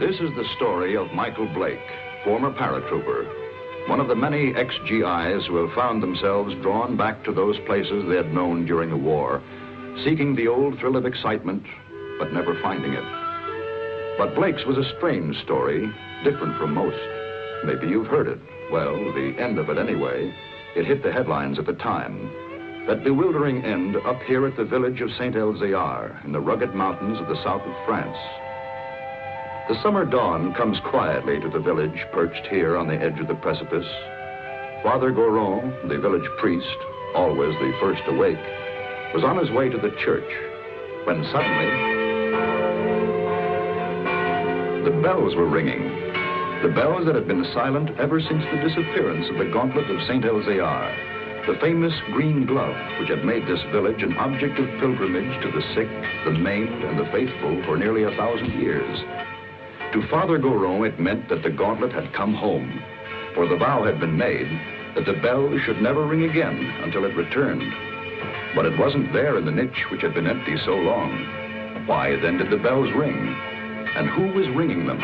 This is the story of Michael Blake, former paratrooper, one of the many ex-GIs who have found themselves drawn back to those places they had known during the war, seeking the old thrill of excitement, but never finding it. But Blake's was a strange story, different from most. Maybe you've heard it. Well, the end of it anyway. It hit the headlines at the time. That bewildering end up here at the village of Saint-Elzéar in the rugged mountains of the south of France. The summer dawn comes quietly to the village perched here on the edge of the precipice. Father Goron, the village priest, always the first awake, was on his way to the church when suddenly the bells were ringing. The bells that had been silent ever since the disappearance of the gauntlet of Saint-Elzéar, the famous green glove which had made this village an object of pilgrimage to the sick, the maimed, and the faithful for nearly 1,000 years. To Father Goron, it meant that the gauntlet had come home, for the vow had been made that the bell should never ring again until it returned. But it wasn't there in the niche which had been empty so long. Why then did the bells ring? And who was ringing them?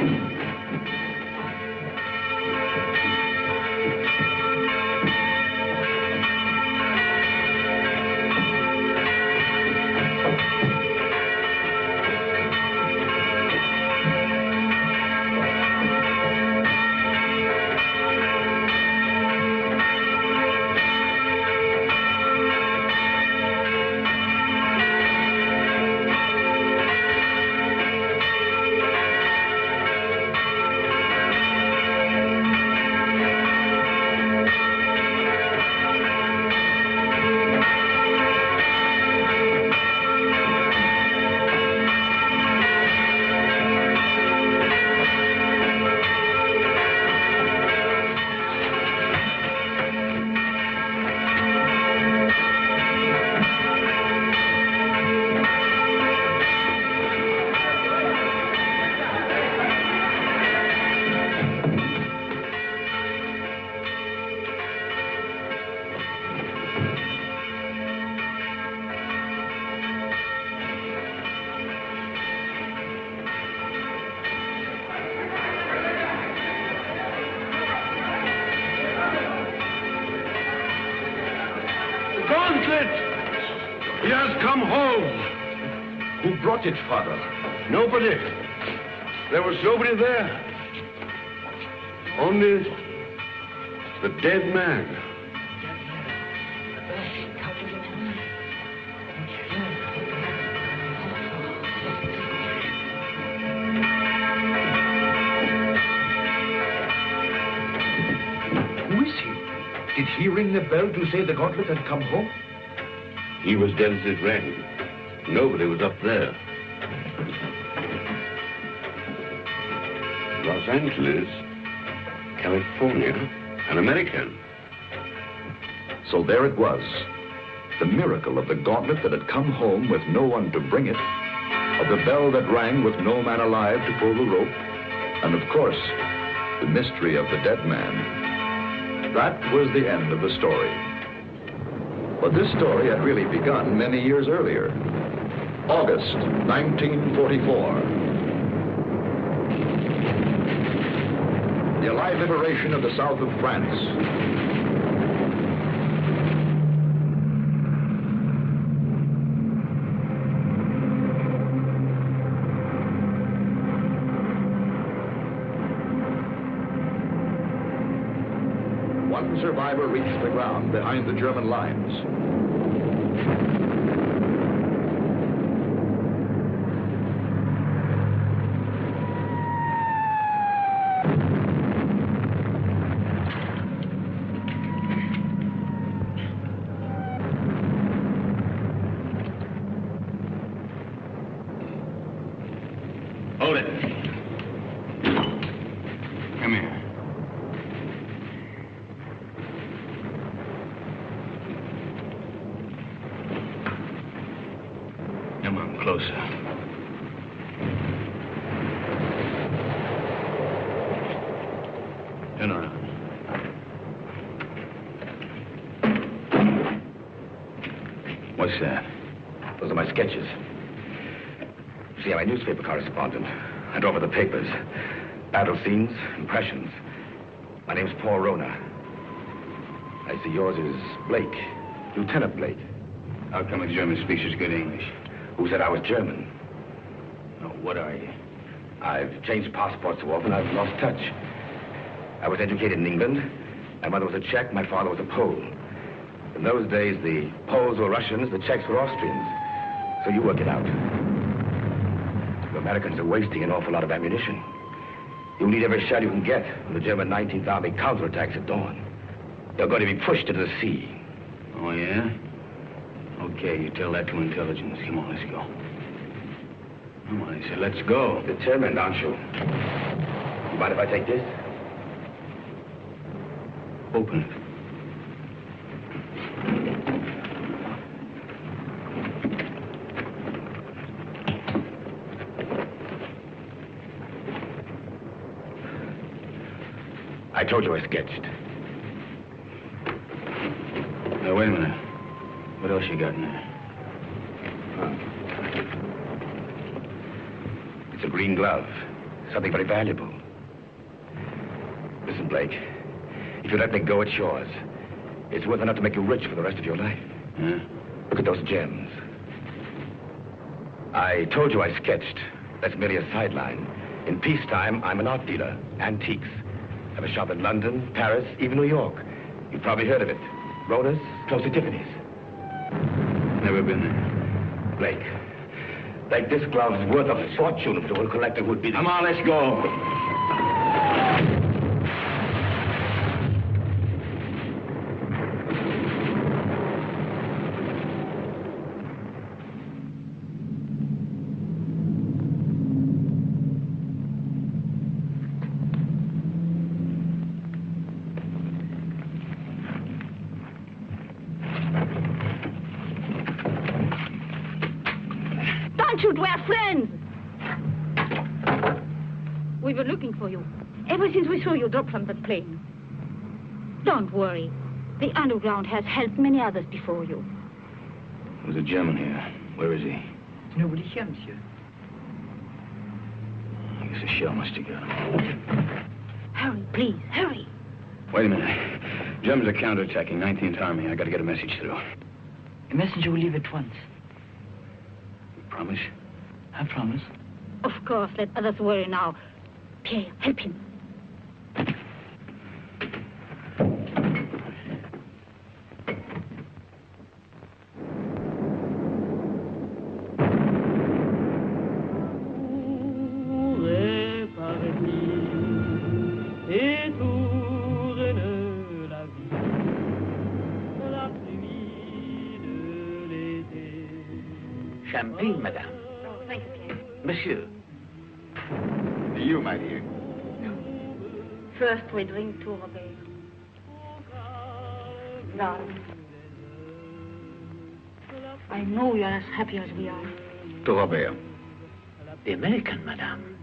He has come home. Who brought it, Father? Nobody. There was nobody there. Only the dead man. Who is he? Did he ring the bell to say the gauntlet had come home? He was dead as it rang. Nobody was up there. Los Angeles, California, an American. So there it was. The miracle of the gauntlet that had come home with no one to bring it, of the bell that rang with no man alive to pull the rope, and of course, the mystery of the dead man. That was the end of the story. But this story had really begun many years earlier. August 1944. The Allied liberation of the south of France. One survivor reached the ground behind the German lines. Hold it. Come here. Come on, closer. Turn around. What's that? Those are my sketches. See, I'm a newspaper correspondent. I drove over the papers. Battle scenes, impressions. My name's Paul Rona. I see yours is Blake. Lieutenant Blake. How come a German speaks such good English? Who said I was German? No, what are you? I've changed passports so often I've lost touch. I was educated in England. My mother was a Czech, my father was a Pole. In those days, the Poles were Russians, the Czechs were Austrians. So you work it out. The Americans are wasting an awful lot of ammunition. You'll need every shell you can get when the German 19th Army counterattacks at dawn. They're going to be pushed into the sea. Oh, yeah? Okay, you tell that to intelligence. Come on, let's go. Come on, I said, let's go. Determined, aren't you? You mind if I take this? Open it. I told you I sketched. Now, wait a minute. What else you got in there? It's a green glove. Something very valuable. Listen, Blake. If you let me go, it's yours. It's worth enough to make you rich for the rest of your life. Yeah? Look at those gems. I told you I sketched. That's merely a sideline. In peacetime, I'm an art dealer. Antiques. I have a shop in London, Paris, even New York. You've probably heard of it. Rona's, close to Tiffany's. Never been there. Blake, this glove is worth a fortune if it were a collector who would be the... Come on, let's go. We're friends. We were looking for you ever since we saw you drop from that plane. Don't worry. The underground has helped many others before you. There's a German here. Where is he? Nobody here, monsieur. I guess a shell must have got him. Hurry, please, hurry. Wait a minute. Germans are counterattacking 19th Army. I got to get a message through. A messenger will leave at once. You promise? I promise. Of course, let others worry now. Pierre, help him. Champagne, madame. Oh, thank you, Pierre. Monsieur. You, my dear. First, we drink to Robert. Darling, I know you're as happy as we are. To Robert. The American, madame.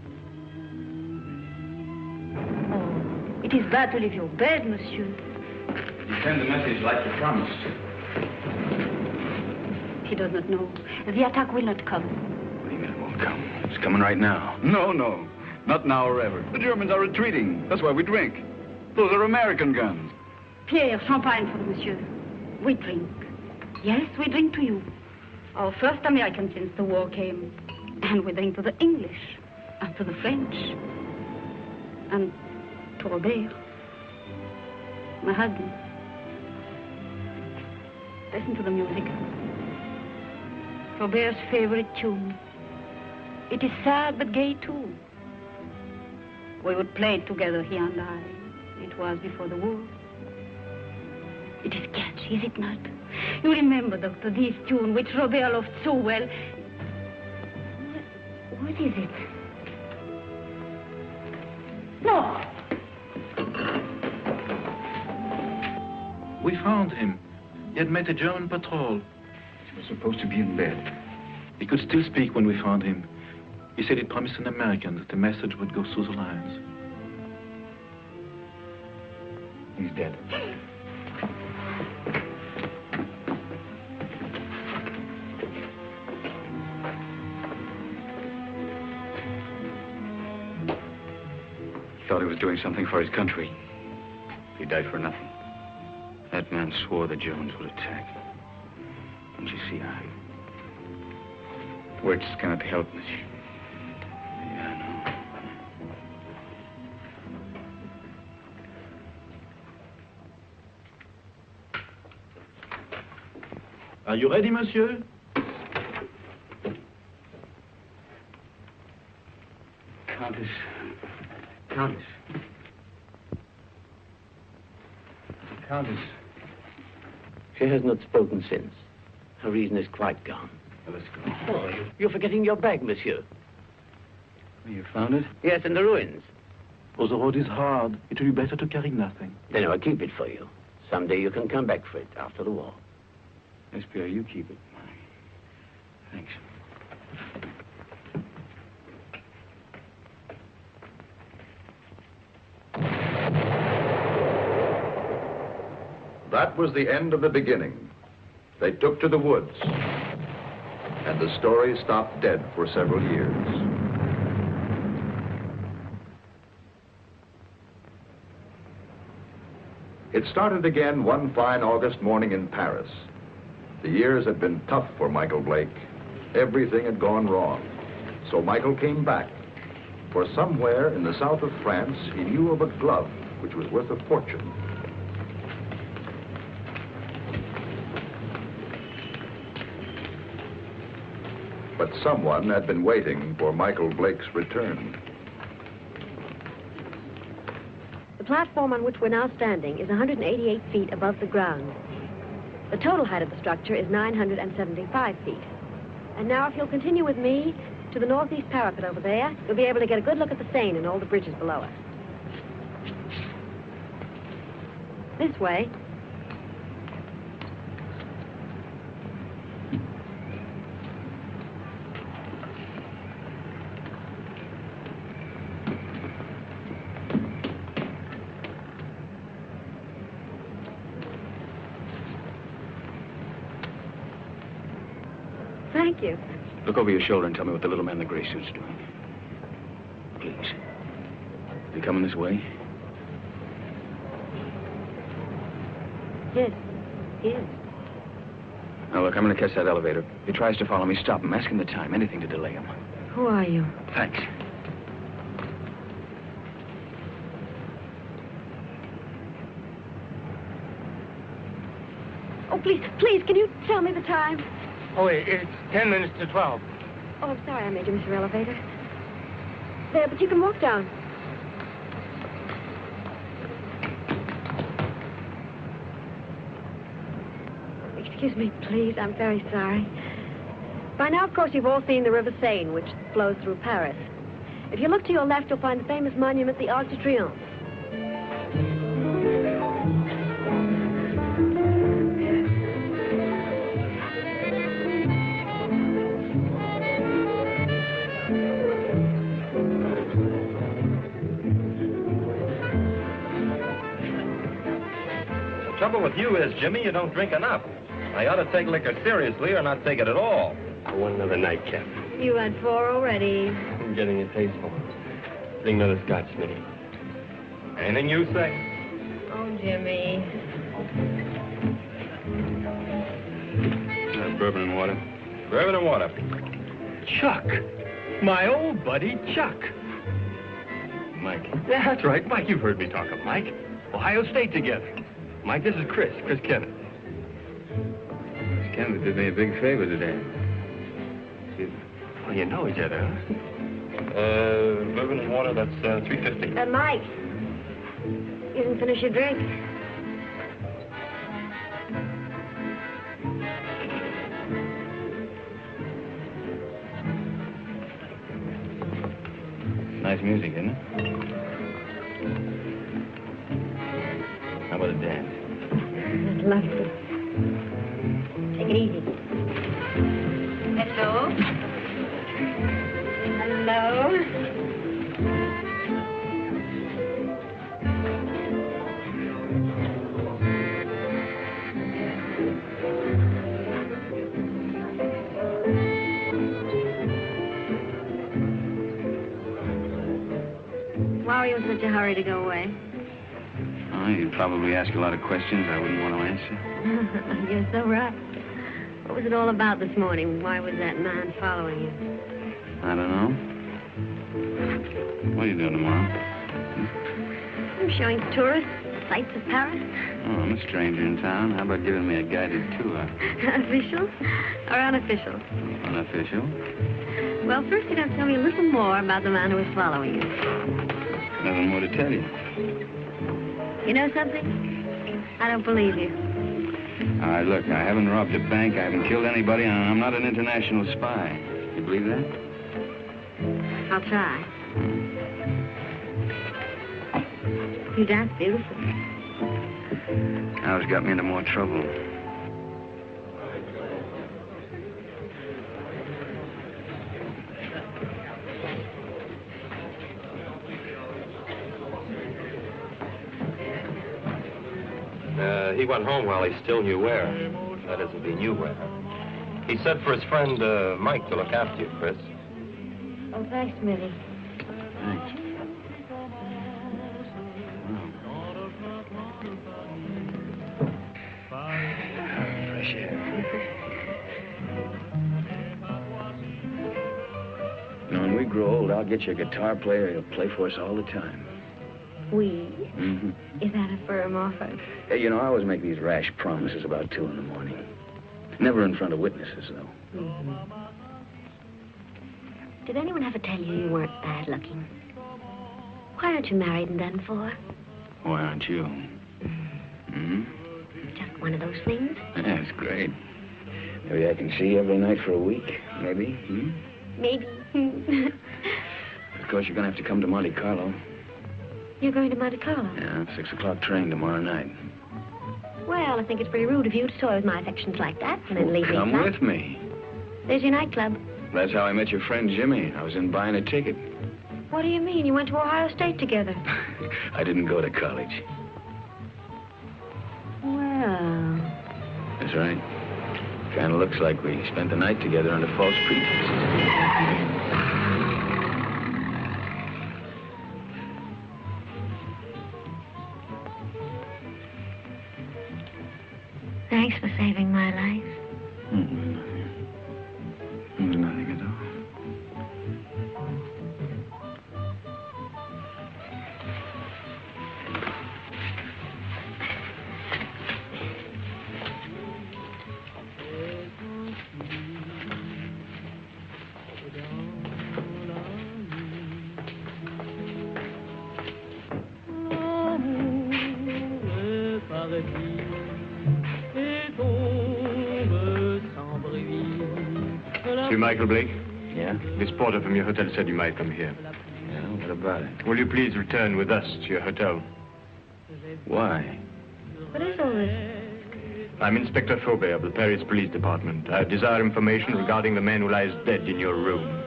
Oh, it is bad to leave your bed, monsieur. You send the message like you promised. He does not know. The attack will not come. What do you mean it won't come? It's coming right now. No. Not now or ever. The Germans are retreating. That's why we drink. Those are American guns. Pierre, champagne for the monsieur. We drink. Yes, we drink to you. Our first American since the war came. And we drink to the English. And to the French. And to Robert. My husband. Listen to the music. Robert's favorite tune. It is sad but gay too. We would play it together, he and I. It was before the war. It is catchy, is it not? You remember, Doctor, this tune which Robert loved so well. What is it? No! We found him. He had met a German patrol. He was supposed to be in bed. He could still speak when we found him. He said he'd promised an American that the message would go through the lines. He's dead. thought he was doing something for his country. He died for nothing. That man swore the Germans would attack. Don't you see how? Words cannot help, monsieur. Yeah, I know. Are you ready, monsieur? Countess. Countess. Countess. She has not spoken since. Her reason is quite gone. Well, let's go. Oh, you're forgetting your bag, monsieur. Well, you found it? Yes, in the ruins. Oh, the road is hard. It will be better to carry nothing. Then I'll keep it for you. Someday you can come back for it after the war. Yes, Pierre, you keep it. Thanks. That was the end of the beginning. They took to the woods, and the story stopped dead for several years. It started again one fine August morning in Paris. The years had been tough for Michael Blake. Everything had gone wrong. So Michael came back. For somewhere in the south of France, he knew of a glove which was worth a fortune. But someone had been waiting for Michael Blake's return. The platform on which we're now standing is 188 feet above the ground. The total height of the structure is 975 feet. And now if you'll continue with me to the northeast parapet over there, you'll be able to get a good look at the Seine and all the bridges below us. This way. Thank you. Look over your shoulder and tell me what the little man in the gray suit's doing. Please. Is he coming this way? Yes, he is. Now, look, I'm going to catch that elevator. If he tries to follow me, stop him. Ask him the time. Anything to delay him. Who are you? Thanks. Oh, please, can you tell me the time? Oh, it's 10 minutes to 12. Oh, I'm sorry I made you miss your elevator. There, but you can walk down. Excuse me, please. I'm very sorry. By now, of course, you've all seen the River Seine, which flows through Paris. If you look to your left, you'll find the famous monument, the Arc de Triomphe. The trouble with you is, Jimmy, you don't drink enough. I ought to take liquor seriously or not take it at all. I want another nightcap. You had 4 already. I'm getting a taste for it. Bring another scotch, Smitty. Anything you say. Oh, Jimmy. Bourbon and water. Bourbon and water. Chuck. My old buddy, Chuck. Mike. Yeah, that's right. Mike, you've heard me talk of Mike. Ohio State together. Mike, this is Chris Kenneth. Miss Kenneth did me a big favor today. Well, you know each other, huh? Bourbon and water, that's $3.50. Mike, you didn't finish your drink. Nice music, isn't it? How about a dance? Lovely. Take it easy. Hello? Hello? Why are you into the such a hurry to go away? Oh, you'd probably ask a lot of questions I wouldn't want to answer. You're so right. What was it all about this morning? Why was that man following you? I don't know. What are you doing tomorrow? I'm showing tourists sights of Paris. Oh, I'm a stranger in town. How about giving me a guided tour? Official or unofficial? Unofficial. Well, first you'd have to tell me a little more about the man who was following you. Nothing more to tell you. You know something? I don't believe you. All right, look, I haven't robbed a bank, I haven't killed anybody, and I'm not an international spy. You believe that? I'll try. You dance beautifully. Now it's got me into more trouble. He went home while he still knew where. That is, if he knew where. He sent for his friend, Mike, to look after you, Chris. Oh, thanks, Millie. Thanks. Fresh air. You know, when we grow old, I'll get you a guitar player. He'll play for us all the time. We? Mm-hmm. Is that a firm offer? Hey, you know, I always make these rash promises about 2 in the morning. Never in front of witnesses, though. Mm-hmm. Did anyone ever tell you you weren't bad looking? Why aren't you married and done for? Why aren't you? Mm-hmm. Just one of those things? Yeah, it's great. Maybe I can see you every night for a week. Maybe. Hmm? Maybe. Of course, you're going to have to come to Monte Carlo. You're going to Monte Carlo? Yeah, 6 o'clock train tomorrow night. Well, I think it's pretty rude of you to toy with my affections like that and then leave me Come flat. with me. There's your nightclub. That's how I met your friend Jimmy. I was in buying a ticket. What do you mean? You went to Ohio State together. I didn't go to college. Well... That's right. Kind of looks like we spent the night together under false pretenses. Thanks for saving my life. Nothing. Nothing at all. Monsieur Michael Blake? Yeah? This porter from your hotel said you might come here. Yeah, what about it? Will you please return with us to your hotel? Why? What is all this? I'm Inspector Faubert of the Paris Police Department. I desire information regarding the man who lies dead in your room.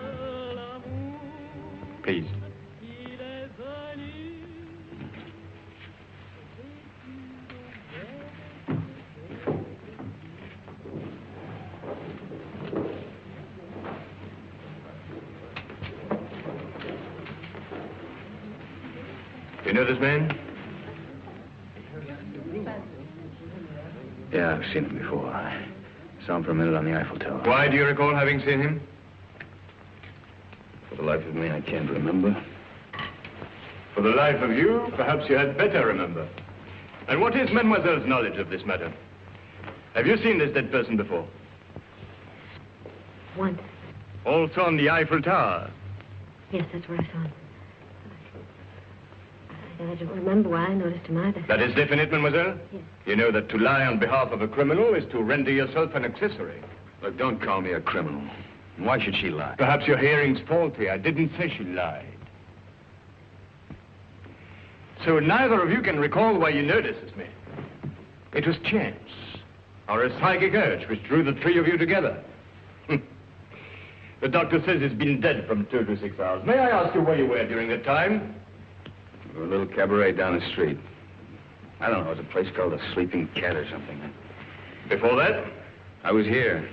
Please. You know this man? Yeah, I've seen him before. I saw him for a minute on the Eiffel Tower. Why do you recall having seen him? For the life of me, I can't remember. For the life of you, perhaps you had better remember. And what is Mademoiselle's knowledge of this matter? Have you seen this dead person before? Once. Also on the Eiffel Tower? Yes, that's where I saw him. I don't remember why I noticed him either. That is definite, mademoiselle? Yes. You know that to lie on behalf of a criminal is to render yourself an accessory. Look, don't call me a criminal. Why should she lie? Perhaps your hearing's faulty. I didn't say she lied. So neither of you can recall why you noticed this man. It was chance, or a psychic urge which drew the three of you together. The doctor says he's been dead from 2 to 6 hours. May I ask you where you were during that time? A little cabaret down the street. I don't know, it was a place called the Sleeping Cat or something. Before that? I was here.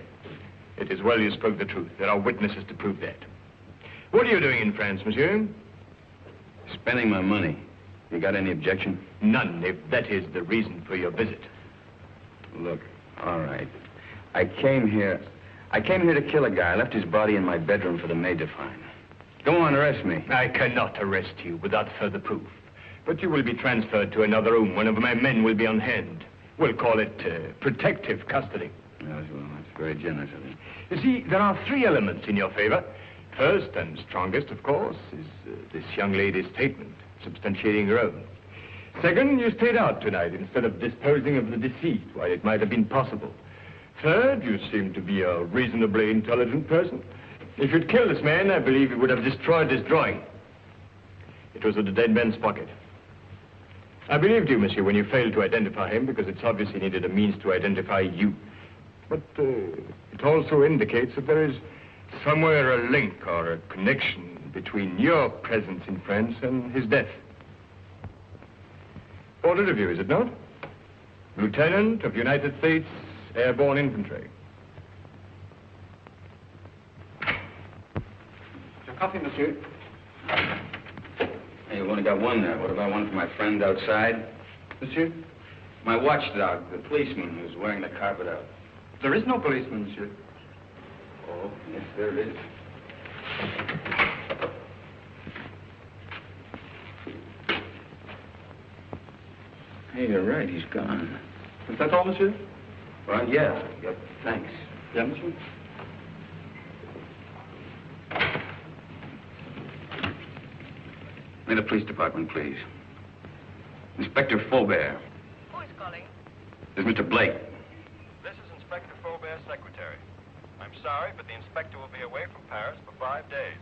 It is well you spoke the truth. There are witnesses to prove that. What are you doing in France, monsieur? Spending my money. You got any objection? None, if that is the reason for your visit. Look, all right. I came here to kill a guy. I left his body in my bedroom for the maid to find. Go on, arrest me. I cannot arrest you without further proof. But you will be transferred to another room. One of my men will be on hand. We'll call it protective custody. Yes, well, that's very generous of you. You see, there are 3 elements in your favor. First and strongest, of course, is this young lady's statement, substantiating her own. Second, you stayed out tonight instead of disposing of the deceased while it might have been possible. Third, you seem to be a reasonably intelligent person. If you'd killed this man, I believe you would have destroyed this drawing. It was in the dead man's pocket. I believed you, monsieur, when you failed to identify him, because it's obvious he needed a means to identify you. But it also indicates that there is somewhere a link or a connection between your presence in France and his death. Portrait of you, is it not? Lieutenant of United States Airborne Infantry. Your coffee, monsieur. Hey, you've only got one there. What about one for my friend outside? Monsieur? My watchdog, the policeman who's wearing the carpet out. There is no policeman, monsieur. Oh, yes, there is. Hey, you're right. He's gone. Is that all, monsieur? Well, yeah. Thanks. Yeah, monsieur? May the police department, please. Inspector Faubert. Who is calling? This is Mr. Blake. This is Inspector Faubert's secretary. I'm sorry, but the inspector will be away from Paris for 5 days.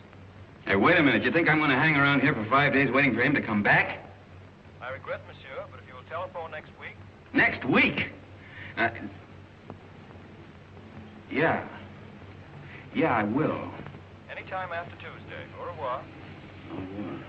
Hey, wait a minute. You think I'm going to hang around here for 5 days waiting for him to come back? I regret, monsieur, but if you will telephone next week... Next week? Yeah. Yeah, I will. Anytime after Tuesday. Au revoir. Au revoir.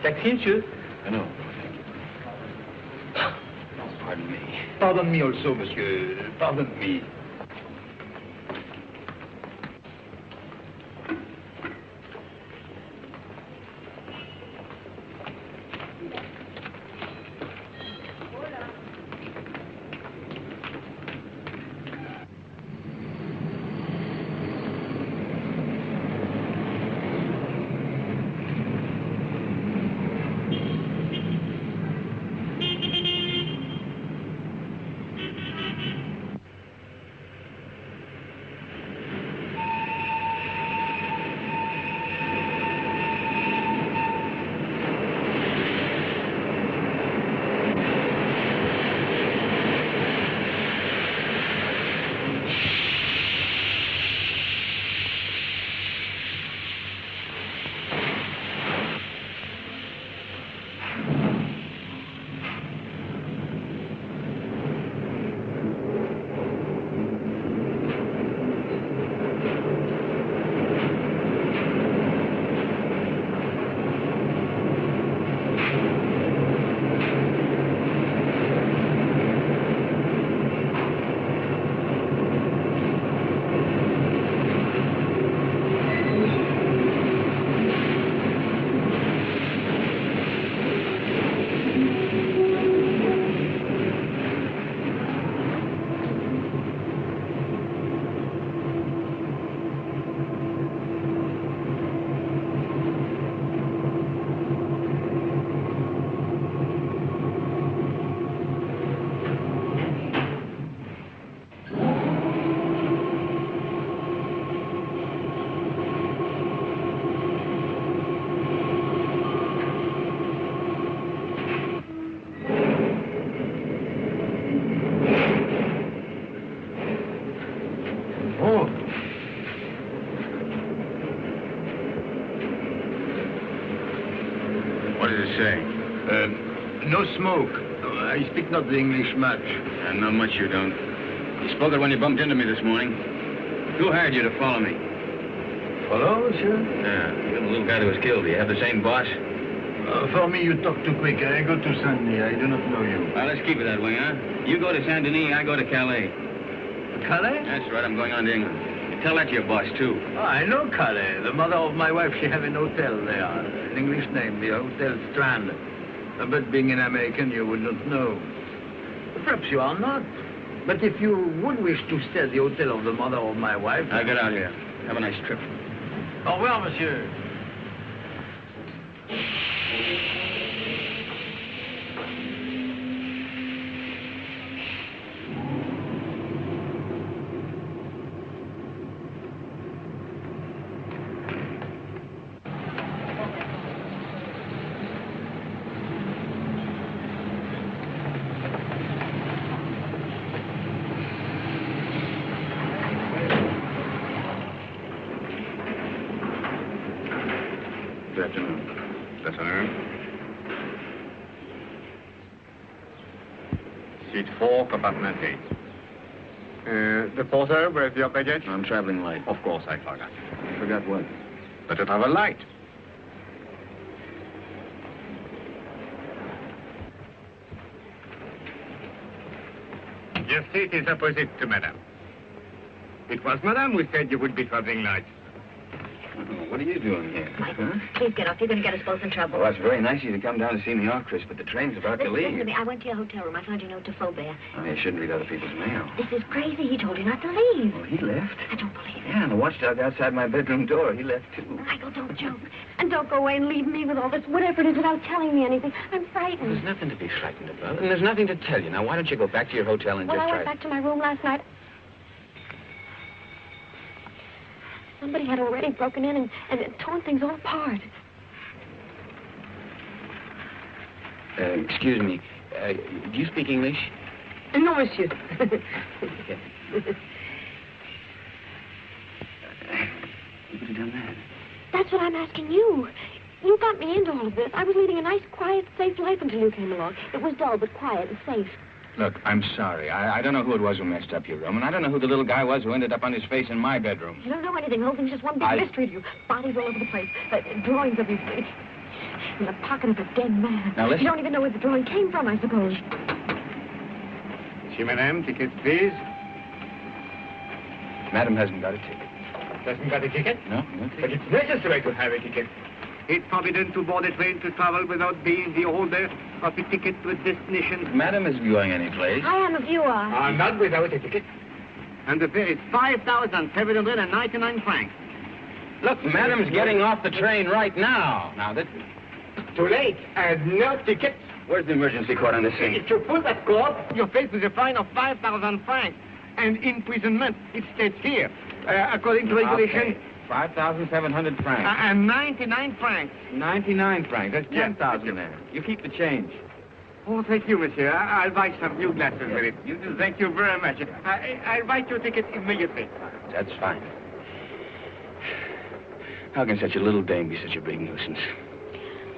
Taxi, monsieur? No. Pardon me. Pardon me also, monsieur. Pardon me. Oh. What does it say? No smoke. I speak not the English much. Not much you don't. You spoke it when you bumped into me this morning. Who hired you to follow me? Follow, monsieur? Yeah, you're the little guy that was killed. Do you have the same boss? For me, you talk too quick. I go to Saint-Denis. I do not know you. Well, let's keep it that way, huh? You go to Saint-Denis, I go to Calais. Calais? That's right, I'm going on to England. You tell that to your boss, too. Oh, I know Calais. The mother of my wife, she have an hotel there. An English name, the Hotel Strand. But being an American, you would not know. Perhaps you are not. But if you would wish to stay at the hotel of the mother of my wife... I'll get out here. Have a nice trip. Au revoir, monsieur. Good afternoon. Good afternoon. Seat 4, compartment 8. The porter, where's your baggage? I'm traveling light. Of course, I forgot. You forgot what? But you travel light. Your seat is opposite to Madame. It was Madame who said you would be traveling light. Oh, what are you doing here? Michael, please get off. You're going to get us both in trouble. Well, that's very nice of you to come down to see me off, Chris, but the train's about to leave. Listen to me. I went to your hotel room. I found your note to Faubert. Oh, you shouldn't read other people's mail. This is crazy. He told you not to leave. Well, he left. I don't believe it. Yeah, and the watchdog outside my bedroom door, he left, too. Michael, don't joke. And don't go away and leave me with all this, whatever it is, without telling me anything. I'm frightened. There's nothing to be frightened about, and there's nothing to tell you. Now, why don't you go back to your hotel and Well, just I try... went back to my room last night. Somebody had already broken in and torn things all apart. Excuse me. Do you speak English? No, monsieur. You could have done that. That's what I'm asking you. You got me into all of this. I was leading a nice, quiet, safe life until you came along. It was dull, but quiet and safe. Look, I'm sorry. I don't know who it was who messed up your room, and I don't know who the little guy was who ended up on his face in my bedroom. You don't know anything. The whole thing's just one big mystery to you. Bodies all over the place. Drawings of you in the pocket of a dead man. Now, listen. You don't even know where the drawing came from, I suppose. Monsieur, Madame, ticket, please. Madam hasn't got a ticket. Doesn't got a ticket? No ticket. But it's necessary to have a ticket. It's forbidden to board a train to travel without being the holder of a ticket to a destination. Madam isn't going anyplace. I am if you are. Not without a ticket. And the fare is 5,799 francs. Look, Madam's getting off the train right now. Now, that... Too late. And no ticket. Where's the emergency cord on this thing? If you pull that cord, you're faced with a fine of 5,000 francs. And imprisonment. It states here, according to regulation... Okay. 5,700 francs. And 99 francs. 99 francs. That's 10,000 yes, there. You keep the change. Oh, thank you, monsieur. I'll buy some new glasses with it. You do. Thank you very much. I'll write your ticket immediately. That's fine. How can such a little dame be such a big nuisance?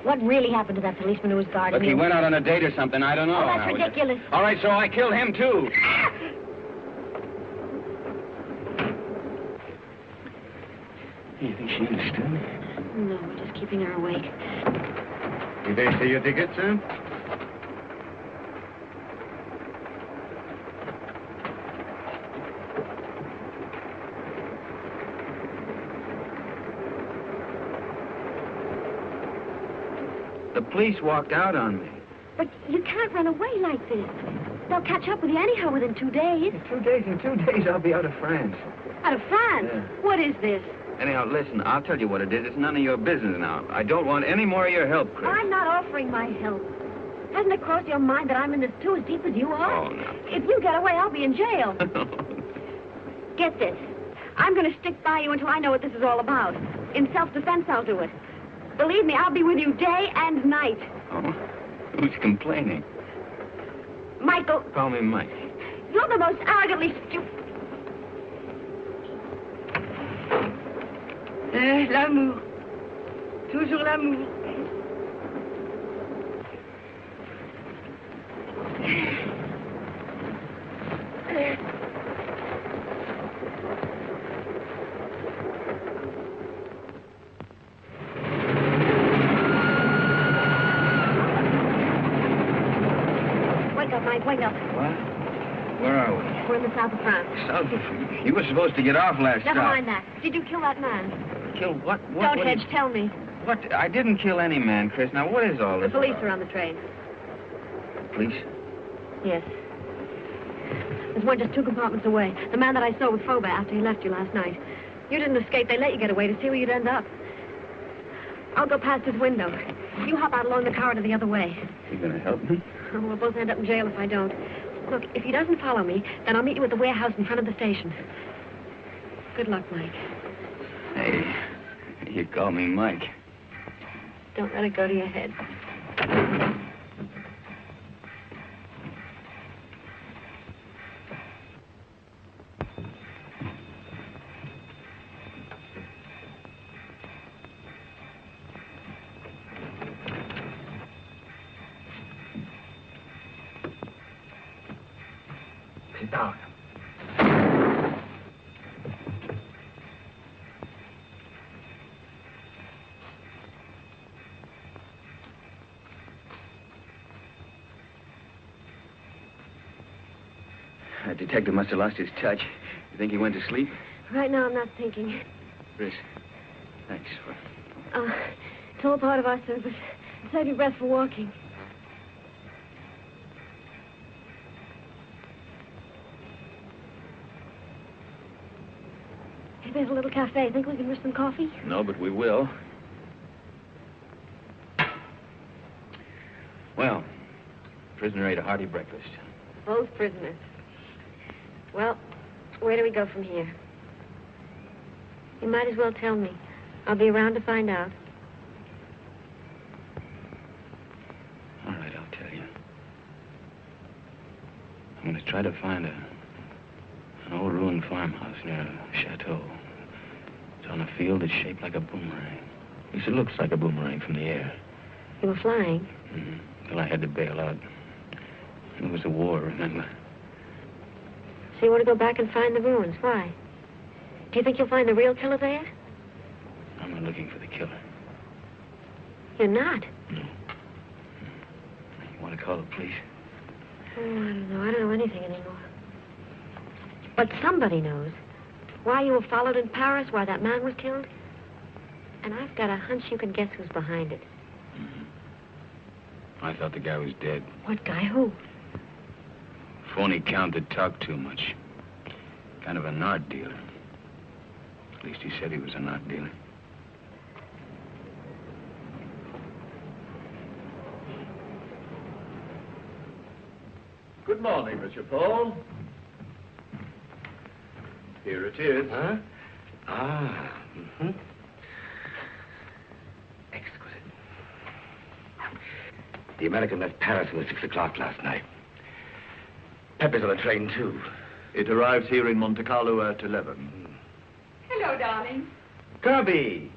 What really happened to that policeman who was guarding Look, you? he went out on a date or something. I don't know. Oh, that's ridiculous. All right, so I killed him, too. You think she understood? No, we're just keeping her awake. Did they see your ticket, sir? The police walked out on me. But you can't run away like this. They'll catch up with you anyhow within 2 days. In 2 days, I'll be out of France. Out of France? Yeah. What is this? Anyhow, listen, I'll tell you what it is. It's none of your business now. I don't want any more of your help, Chris. I'm not offering my help. Hasn't it crossed your mind that I'm in this too as deep as you are? Oh, no. If you get away, I'll be in jail. Get this. I'm going to stick by you until I know what this is all about. In self-defense, I'll do it. Believe me, I'll be with you day and night. Oh? Who's complaining? Michael. Call me Mike. You're the most arrogantly stupid... L'amour. Toujours l'amour. Wake up, Mike, wake up. What? Where are we? We're in the south of France. South of... You were supposed to get off last Never stop. mind that. Did you kill that man? Kill what? Don't hedge, tell me. What? I didn't kill any man, Chris. Now, what is all The this police about? are on the train. Police? Yes. There's one just 2 compartments away. The man that I saw with Faubert after he left you last night. You didn't escape. They let you get away to see where you'd end up. I'll go past his window. You hop out along the corridor the other way. You gonna help me? Oh, we'll both end up in jail if I don't. Look, if he doesn't follow me, then I'll meet you at the warehouse in front of the station. Good luck, Mike. Hey, you call me Mike. Don't let it go to your head. Sit down. That detective must have lost his touch. You think he went to sleep? Right now, I'm not thinking. Chris, thanks for... It's all part of our service. Save your breath for walking. Hey, there's a little cafe. Think we can risk some coffee? No, but we will. Well, prisoner ate a hearty breakfast. Both prisoners. Well, where do we go from here? You might as well tell me. I'll be around to find out. All right, I'll tell you. I'm going to try to find an old ruined farmhouse near a chateau. It's on a field that's shaped like a boomerang. At least it looks like a boomerang from the air. You were flying? Mm-hmm. Well, I had to bail out. It was a war, remember? So you want to go back and find the ruins. Why? Do you think you'll find the real killer there? I'm not looking for the killer. You're not? No. You want to call the police? Oh, I don't know. I don't know anything anymore. But somebody knows. Why you were followed in Paris, why that man was killed. And I've got a hunch you can guess who's behind it. Mm-hmm. I thought the guy was dead. What guy? Who? Phony count that talked too much. Kind of an art dealer. At least he said he was an art dealer. Good morning, Monsieur Paul. Here it is. Huh? Ah. Mm-hmm. Exquisite. The American left Paris at 6 o'clock last night. Pepper's on the train, too. It arrives here in Monte Carlo at 11. Hello, darling. Kirby!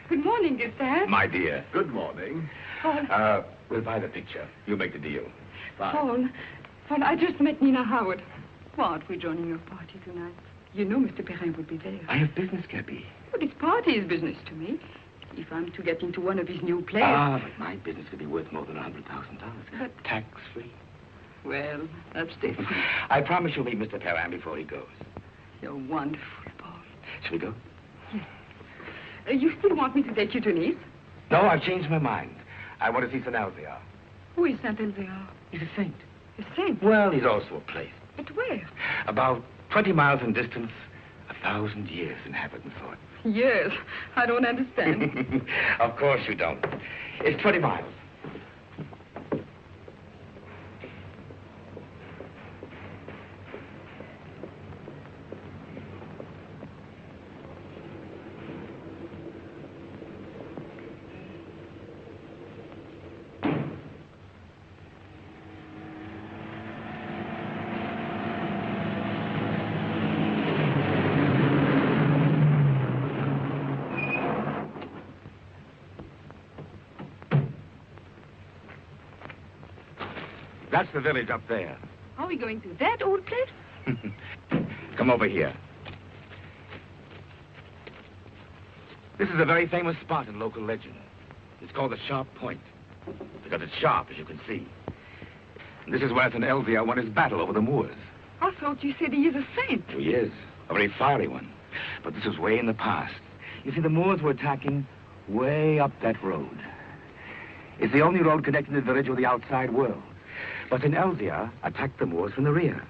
Good morning, Gustave. My dear. Good morning. Paul. We'll buy the picture. You make the deal. Paul, I just met Nina Howard. What, we're joining your party tonight. You know Mr. Perrin would be there. I have business, Kirby. But this party is business to me. If I'm to get into one of his new plays... Ah, but my business could be worth more than $100,000. But... Tax-free. Well, that's different. I promise you'll meet Mr. Perrin before he goes. You're wonderful, Paul. Shall we go? Yes. You still want me to take you to Nice? No, I've changed my mind. I want to see Saint Elzéar. Who is Saint Elzéar? He's a saint. A saint? Well, he's also a place. But where? About 20 miles in distance, 1,000 years in habit and thought. Yes, I don't understand. Of course you don't. It's 20 miles. That's the village up there. Are we going to that old place? Come over here. This is a very famous spot in local legend. It's called the Sharp Point, because it's sharp, as you can see. And this is where St. Elzevir won his battle over the Moors. I thought you said he is a saint. He is, a very fiery one. But this was way in the past. You see, the Moors were attacking way up that road. It's the only road connecting the village with the outside world. But St. Elzevir attacked the Moors from the rear.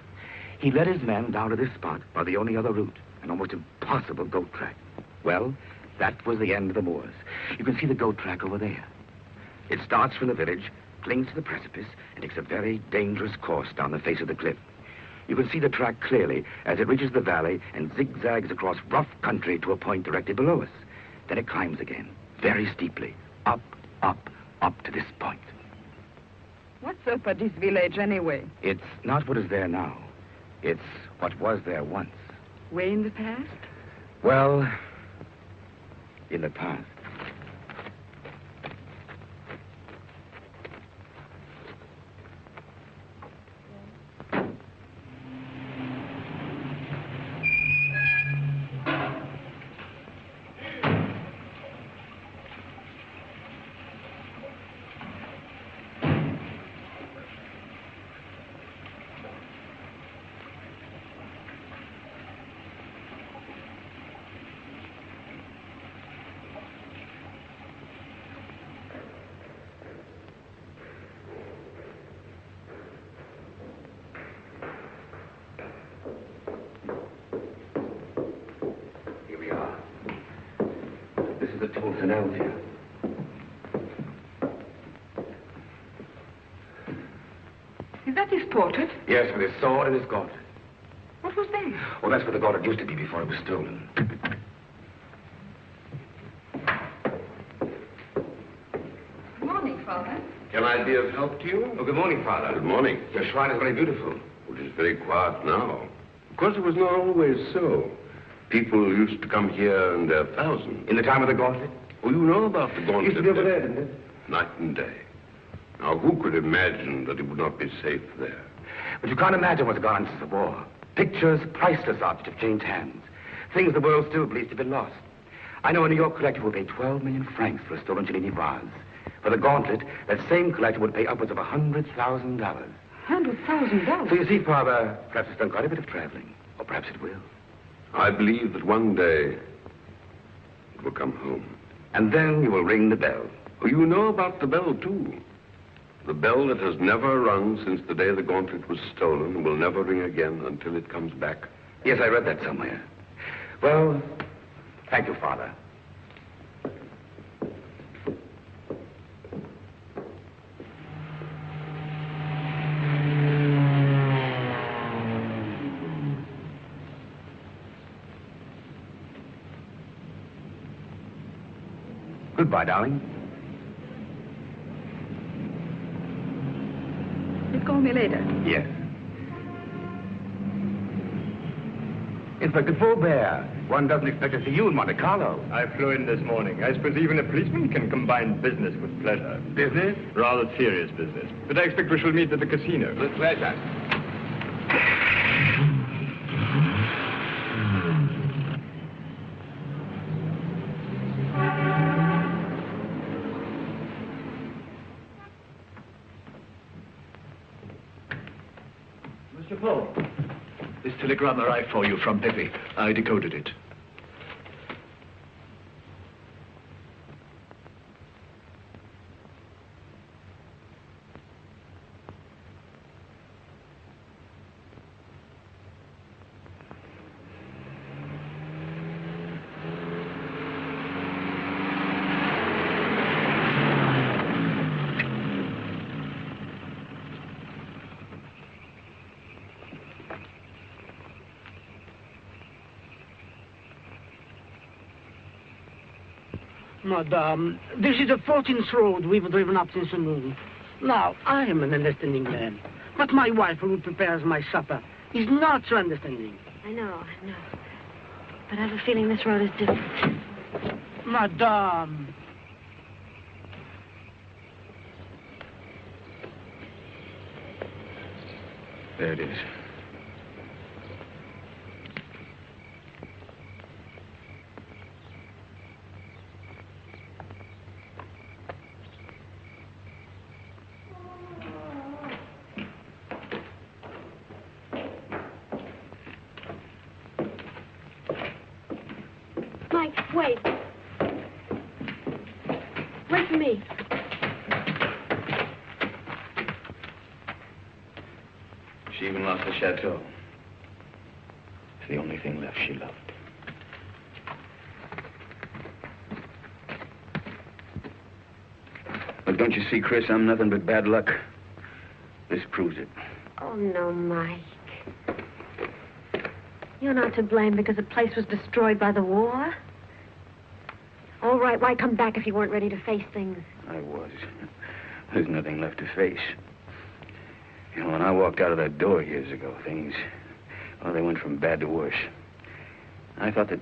He led his men down to this spot by the only other route, an almost impossible goat track. Well, that was the end of the Moors. You can see the goat track over there. It starts from the village, clings to the precipice, and takes a very dangerous course down the face of the cliff. You can see the track clearly as it reaches the valley and zigzags across rough country to a point directly below us. Then it climbs again, very steeply, up, up, up to this point. What's up at this village anyway? It's not what is there now. It's what was there once. Way in the past? Well, in the past. St. Elzevir. Is that his portrait? Yes, with his sword and his gauntlet. What was that? Well, that's where the gauntlet used to be before it was stolen. Good morning, Father. Can I be of help to you? Oh, good morning, Father. Good morning. Your shrine is very beautiful. It is very quiet now. Of course, it was not always so. People used to come here in their thousands. In the time of the gauntlet? Oh, you know about the gauntlet. Used to be over there, didn't it? Night and day. Now, who could imagine that it would not be safe there? But you can't imagine what's gone on since the war. Pictures, priceless objects have changed hands. Things the world still believes to have been lost. I know a New York collector will pay 12 million francs for a stolen Cellini vase. For the gauntlet, that same collector would pay upwards of $100,000. $100,000? So you see, Father, perhaps it's done quite a bit of traveling. Or perhaps it will. I believe that one day it will come home. And then you will ring the bell. Oh, you know about the bell, too. The bell that has never rung since the day the gauntlet was stolen will never ring again until it comes back. Yes, I read that somewhere. Well, thank you, Father. Goodbye, darling. You'll call me later. Yes. Inspector Faubert, one doesn't expect to see you in Monte Carlo. I flew in this morning. I suppose even a policeman can combine business with pleasure. Business? Rather serious business. But I expect we shall meet at the casino. With pleasure. Mr. Paul, this telegram arrived for you from Pepe. I decoded it. Madame, this is the 14th road we've driven up since noon. Now, I am an understanding man, but my wife, who prepares my supper, is not so understanding. I know. But I have a feeling this road is different. Madame. There it is. Mike, wait. Wait for me. She even lost the chateau. It's the only thing left she loved. But don't you see, Chris, I'm nothing but bad luck. This proves it. Oh, no, Mike. You're not to blame because the place was destroyed by the war. All right, why come back if you weren't ready to face things? I was. There's nothing left to face. You know, when I walked out of that door years ago, things, well, they went from bad to worse. I thought that,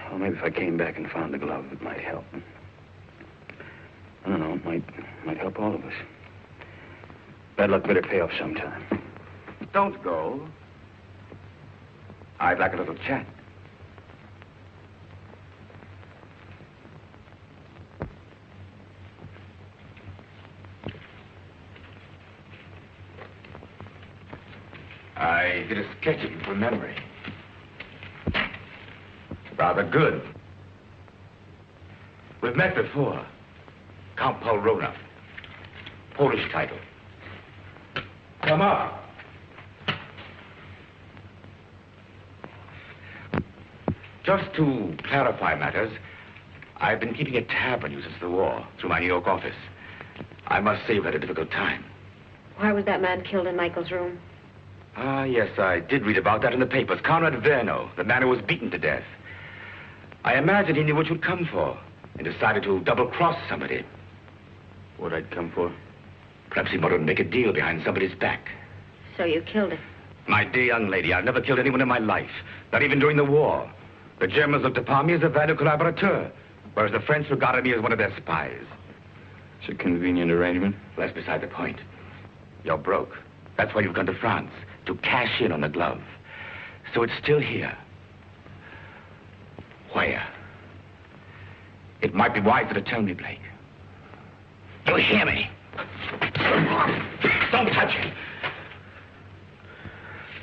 well, maybe if I came back and found the glove, it might help. I don't know, it might help all of us. Bad luck better pay off sometime. Don't go. I'd like a little chat. I did a sketch of you from memory. Rather good. We've met before. Count Paul Rona. Polish title. Come up. Just to clarify matters, I've been keeping a tab on you since the war, through my New York office. I must say you've had a difficult time. Why was that man killed in Michael's room? Ah, yes, I did read about that in the papers. Conrad Verno, the man who was beaten to death. I imagine he knew what you'd come for and decided to double-cross somebody. What I'd come for? Perhaps he wanted to make a deal behind somebody's back. So you killed him? My dear young lady, I've never killed anyone in my life, not even during the war. The Germans looked upon me as a valued collaborateur, whereas the French regarded me as one of their spies. It's a convenient arrangement. Well, that's beside the point. You're broke. That's why you've gone to France, to cash in on the glove. So it's still here. Where? It might be wiser to tell me, Blake. You hear me? Don't touch it.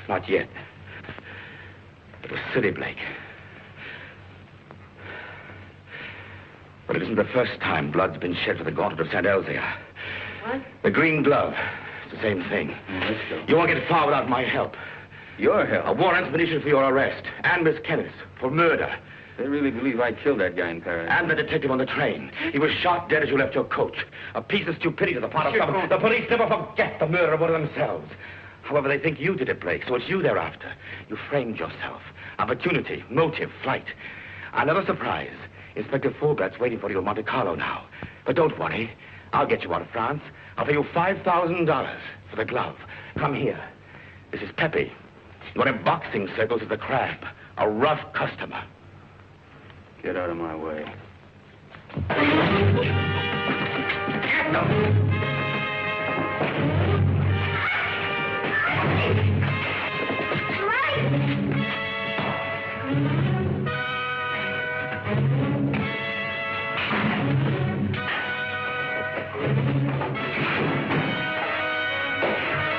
Not yet. It was silly, Blake. But it isn't the first time blood's been shed for the gauntlet of St. Elzea. What? The green glove. It's the same thing. Let's go. You won't get far without my help. Your help? A war expedition for your arrest. And Miss Kenneth for murder. They really believe I killed that guy in Paris. And the detective on the train. He was shot dead as you left your coach. A piece of stupidity on the part of some. The police never forget the murder of one of themselves. However, they think you did it, Blake, so it's you they're after. You framed yourself. Opportunity, motive, flight. Another surprise. Inspector Fulbert's waiting for you in Monte Carlo now. But don't worry. I'll get you out of France. I'll pay you $5,000 for the glove. Come here. This is Pepe. What in boxing circles is the Crab. A rough customer. Get out of my way.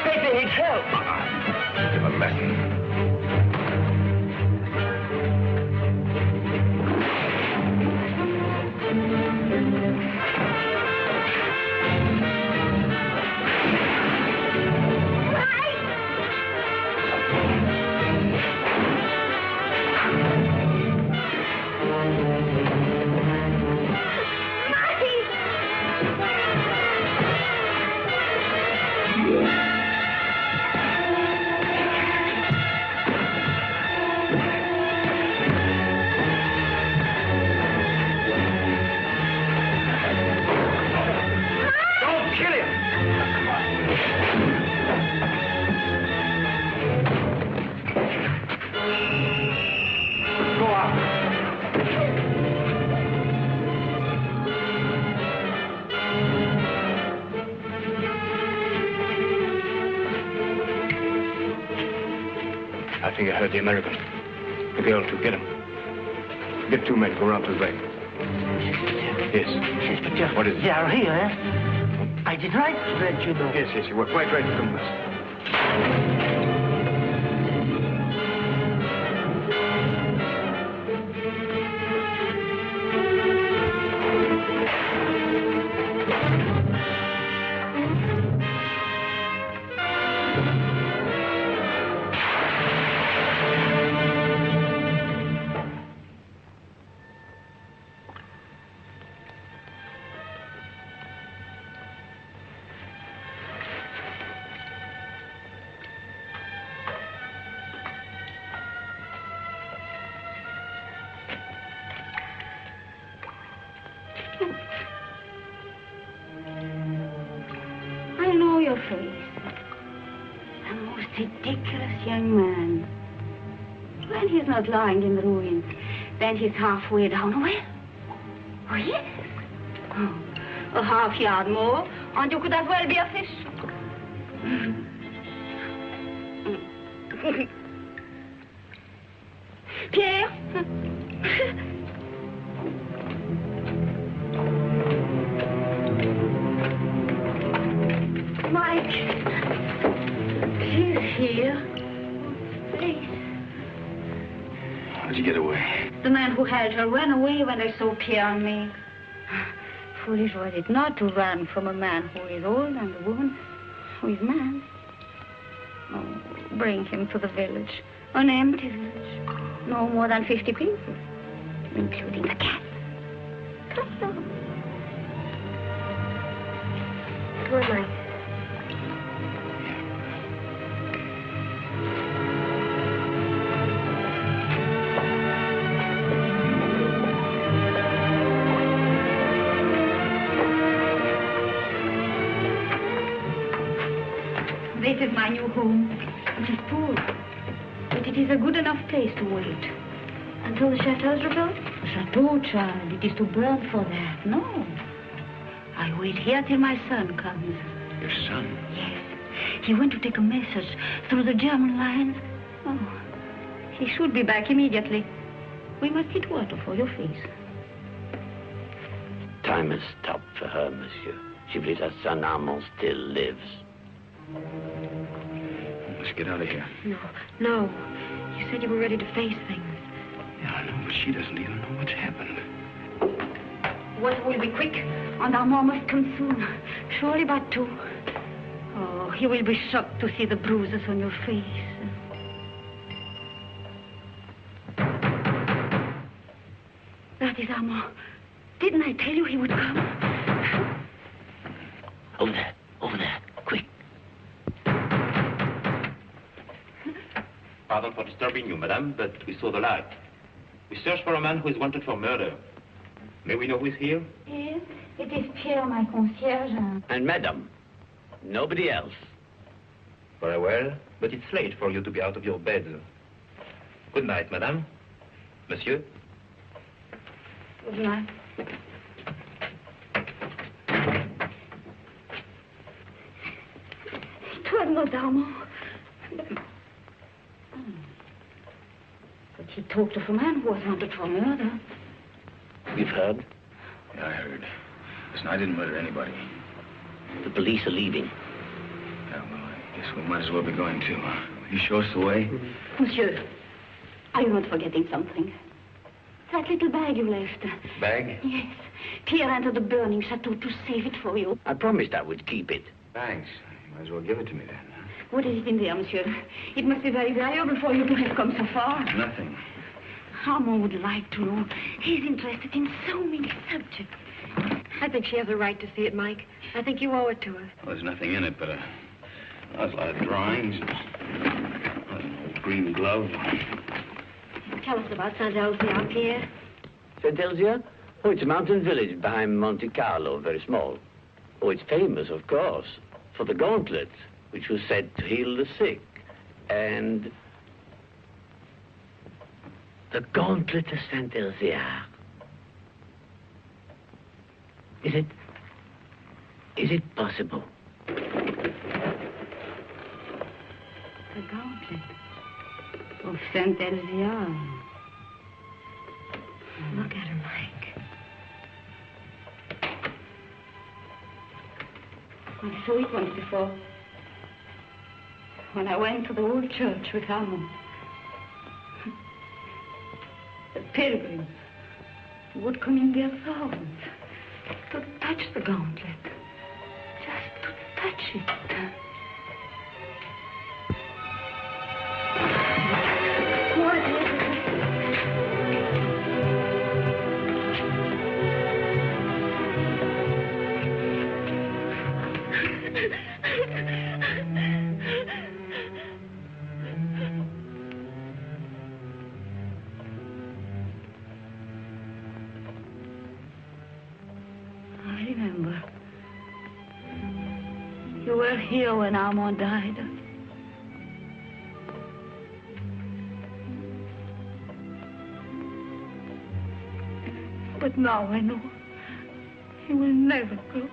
Pepe needs help. Give a lesson. I think I heard the American. The girl, too. Get him. Get 2 men. Go around to the back. Yes. Inspector. What is it? They are here, eh? I did right to let you know. Yes, you were quite right to come first. I know your face. A most ridiculous young man. When he's not lying in the ruins, then he's halfway down a well. Oh, yes. Oh, a half yard more, and you could as well be a fish. Pierre? Mike, he's here. Please. How'd you get away? The man who held her ran away when I saw Pierre and me. Foolish was it not to run from a man who is old and a woman who is mad. Oh, bring him to the village. An empty village. No more than 50 people, including the cat. Come on. Come on, Mike. This is my new home. It is poor, but it is a good enough place to wait. Until the chateau is rebuilt? Chateau, child. It is to burn for that. No. I wait here till my son comes. Your son? Yes. He went to take a message through the German lines. Oh, he should be back immediately. We must get water for your face. Time has stopped for her, monsieur. She believes her son Armand still lives. Let's get out of here. No. You said you were ready to face things. Yeah, I know, but she doesn't even know what's happened. Water will be quick, and Armand must come soon. Surely by 2. Oh, he will be shocked to see the bruises on your face. That is Armand. Didn't I tell you he would come? Over there, quick. Pardon for disturbing you, madame, but we saw the light. We search for a man who is wanted for murder. May we know who is here? Yes, it is Pierre, my concierge. And madame, nobody else. Very well, but it's late for you to be out of your bed. Good night, madame. Monsieur? Good night. It was not Armand. But he talked of a man who was wanted for murder. You've heard? Yeah, I heard. Listen, I didn't murder anybody. The police are leaving. Yeah, well, I guess we might as well be going too. Will you show us the way? Monsieur, are you not forgetting something? That little bag you left. Bag? Yes. Pierre entered the burning chateau to save it for you. I promised I would keep it. Thanks. You might as well give it to me then. What is it in there, monsieur? It must be very valuable for you to have come so far. Nothing. Armand would like to know. He's interested in so many subjects. I think she has a right to see it, Mike. I think you owe it to her. Well, there's nothing in it but a lot of drawings, an old green glove. Tell us about Saint-Elzéar, Pierre. Saint-Elzéar? Oh, it's a mountain village behind Monte Carlo, very small. Oh, it's famous, of course, for the gauntlet, which was said to heal the sick. And the gauntlet of Saint-Elzéar. Is it possible? The gauntlet. Of Saint Elvia. Look at her, Mike. I saw it once before. When I went to the old church with Armand. The pilgrims would come in their thousands to touch the gauntlet. Just to touch it. You were here when Armand died. But now I know he will never go.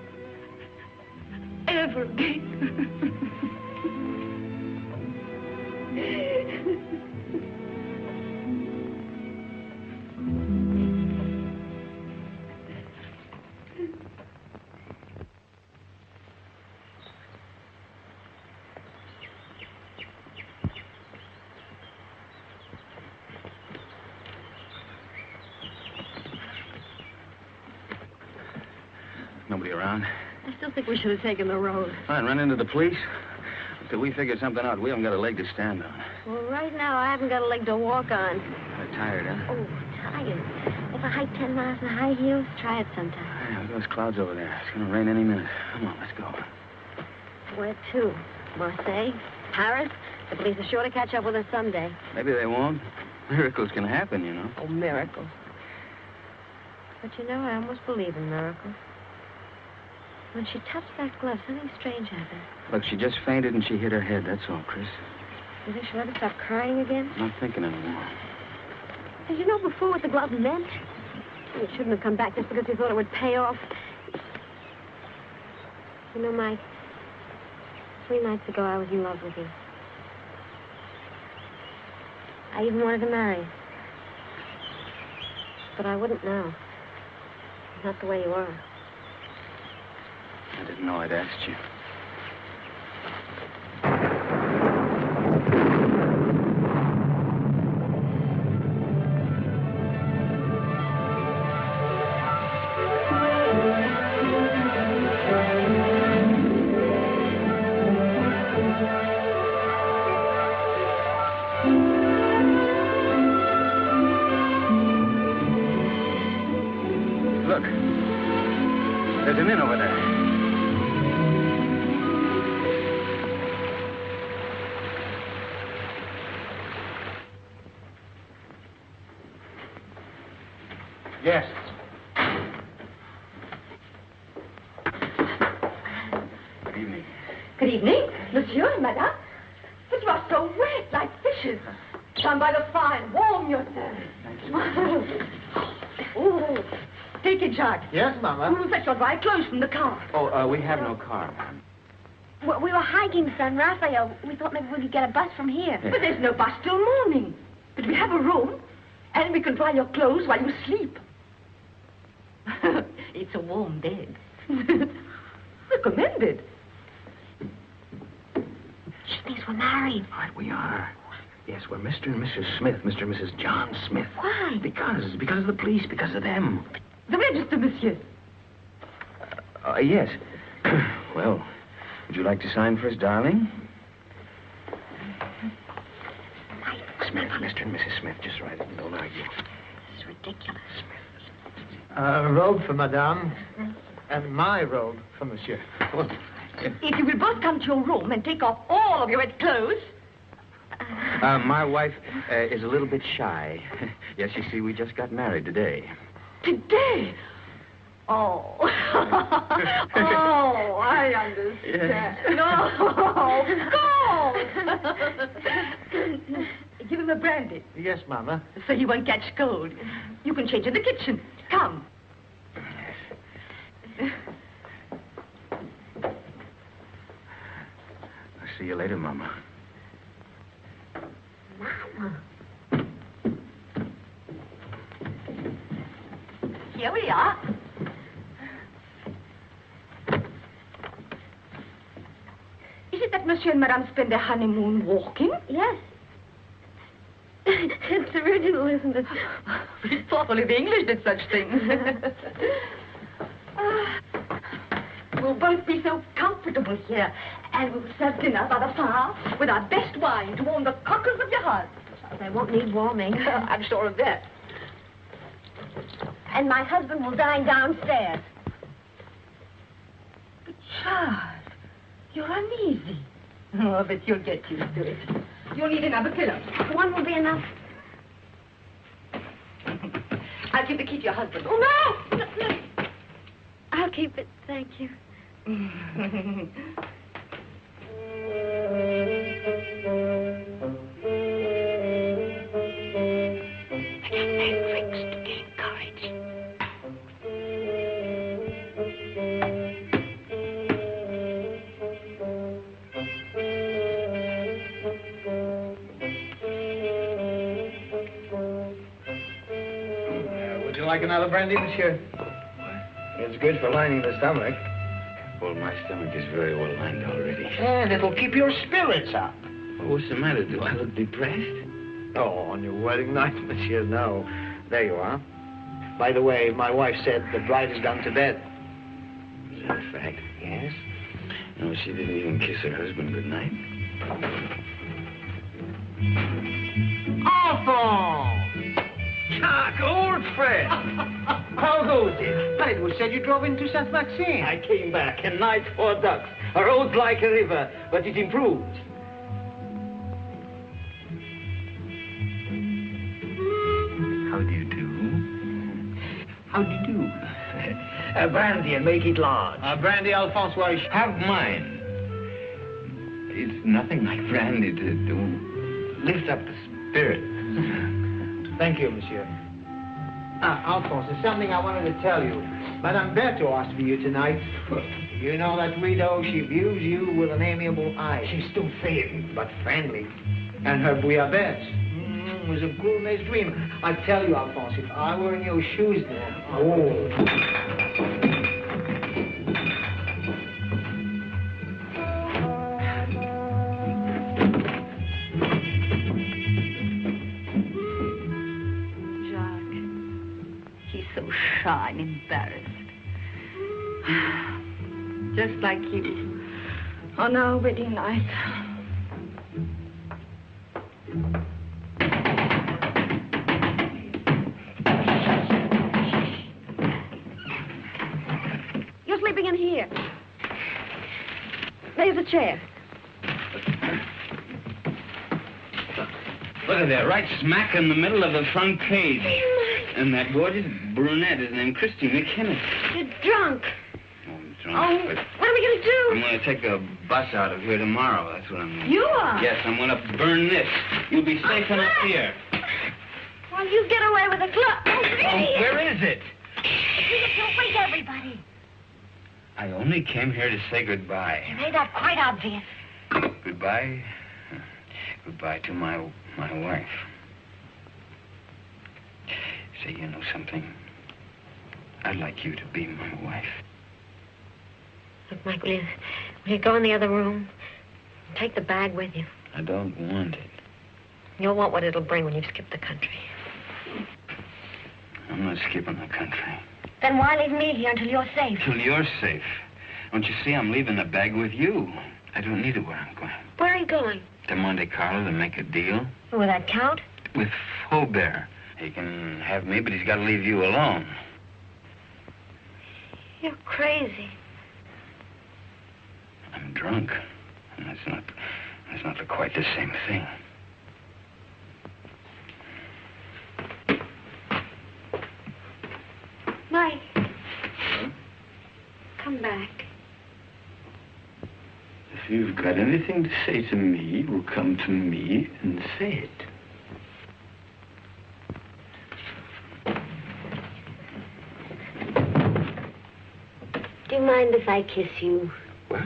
Ever again. Nobody around? I still think we should have taken the road. Fine, run into the police. Until we figure something out, we haven't got a leg to stand on. Well, right now, I haven't got a leg to walk on. Kind of tired, huh? Oh, tired. If I hike 10 miles in high heels, try it sometime. Yeah, look at those clouds over there. It's going to rain any minute. Come on, let's go. Where to? Marseille? Paris? The police are sure to catch up with us someday. Maybe they won't. Miracles can happen, you know. Oh, miracles. But you know, I almost believe in miracles. When she touched that glove, something strange happened. Look, she just fainted and she hit her head. That's all, Chris. You think she'll ever stop crying again? I'm not thinking anymore. Did you know before what the glove meant? You shouldn't have come back just because you thought it would pay off. You know, Mike, 3 nights ago I was in love with you. I even wanted to marry you. But I wouldn't now. Not the way you are. I didn't know I'd asked you. Look, there's an inn over there. Yes. Good evening. Good evening, monsieur and madame. But you are so wet, like fishes. Stand by the fire and warm yourselves. Oh, take it, Jacques. Yes, Mama. We will fetch your dry clothes from the car. Oh, we have no car, ma'am. Well, we were hiking San Rafael. We thought maybe we could get a bus from here. But there's no bus till morning. But we have a room, and we can dry your clothes while you sleep. It's a warm bed. Recommended. She thinks we're married. Right, we are. Yes, we're Mr. and Mrs. Smith, Mr. and Mrs. John Smith. Why? Because of the police, because of them. The register, monsieur. Yes. Well, would you like to sign for us, darling? Smith, Mr. and Mrs. Smith, just write it and don't argue. This is ridiculous. A robe for Madame, and my robe for Monsieur. If you will both come to your room and take off all of your wet clothes. My wife is a little bit shy. Yes, you see, we just got married today. Today? Oh. Oh, I understand. No. Go. Give him a brandy. Yes, Mama. So he won't catch cold. You can change in the kitchen. Come. I'll see you later, Mama. Madame. Here we are. Is it that Monsieur and Madame spend their honeymoon walking? Yes. It's original, isn't it? We thought only the English did such things. We'll both be so comfortable here, and we'll serve dinner by the fire with our best wine to warm the cockles of your hearts. They won't need warming. I'm sure of that. And my husband will dine downstairs. But, Charles, you're uneasy. Oh, but you'll get used to it. You'll need another pillow. One will be enough. I'll give the key to your husband. Oh, no! No. I'll keep it, thank you. Would you like another brandy, monsieur? It's good for lining the stomach. Well, my stomach is very well lined already. And it'll keep your spirits up. Well, what's the matter? Do I look depressed? Oh, on your wedding night, monsieur, no. There you are. By the way, my wife said the bride has gone to bed. Is that a fact? Yes. No, she didn't even kiss her husband goodnight. Enfant! Jacques, old friend! How goes it? But it was said you drove into Saint-Maxime. I came back, a night for ducks. A road like a river, but it improves. How do you do? How do you do? Brandy and make it large. Brandy, Alphonse, why? Have mine. It's nothing like brandy to lift up the spirit. Thank you, monsieur. Alphonse, there's something I wanted to tell you. Madame Berthaud asked for you tonight. You know that widow, she views you with an amiable eye. She's too thin, but friendly. And her bouillabaisse was a gourmet's dream. I tell you, Alphonse, if I were in your shoes now... Oh... So shy and embarrassed. Just like you on our wedding night. You're sleeping in here. There's a chair. Look at that, right smack in the middle of the front page. And that gorgeous brunette is named Christine Kenneth. You're drunk. Oh, I'm drunk. Oh, what are we going to do? I'm going to take a bus out of here tomorrow. That's what I'm going to do. You are? Yes, I'm going to burn this. You'll be safe enough here. Well, you get away with a glove. Oh, where is it? You'll wake everybody. I only came here to say goodbye. You made that quite obvious. Goodbye? Goodbye to my wife. Say, you know something? I'd like you to be my wife. Look, Mike, will you go in the other room? Take the bag with you. I don't want it. You'll want what it'll bring when you've skipped the country. I'm not skipping the country. Then why leave me here until you're safe? Till you're safe. Don't you see, I'm leaving the bag with you. I don't need it where I'm going. Where are you going? To Monte Carlo to make a deal. Will that count? With Faubert. He can have me, but he's got to leave you alone. You're crazy. I'm drunk. And that's not quite the same thing. Mike. Huh? Come back. If you've got anything to say to me, you'll come to me and say it. Do you mind if I kiss you? What?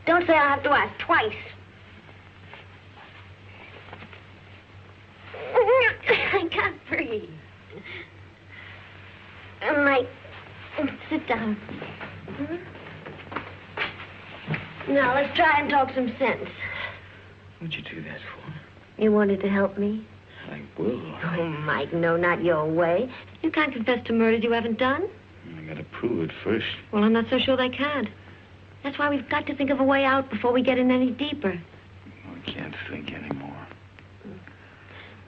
Don't say I have to ask twice. Sit down. Now, let's try and talk some sense. What'd you do that for? You wanted to help me? I will. Oh, Mike, no, not your way. You can't confess to murders you haven't done. I gotta prove it first. Well, I'm not so sure they can't. That's why we've got to think of a way out before we get in any deeper. I can't think anymore.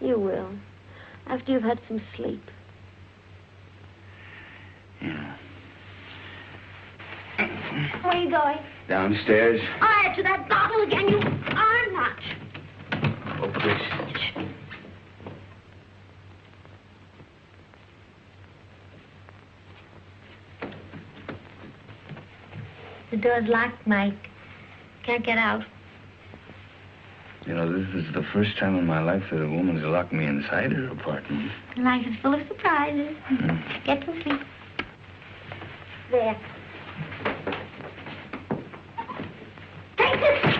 You will. After you've had some sleep. Yeah. Where are you going? Downstairs. To that bottle again. You are not. Oh, Chris. The door's locked, Mike. Can't get out. You know, this is the first time in my life that a woman's locked me inside her apartment. Life is full of surprises. Get to sleep. There. Take this!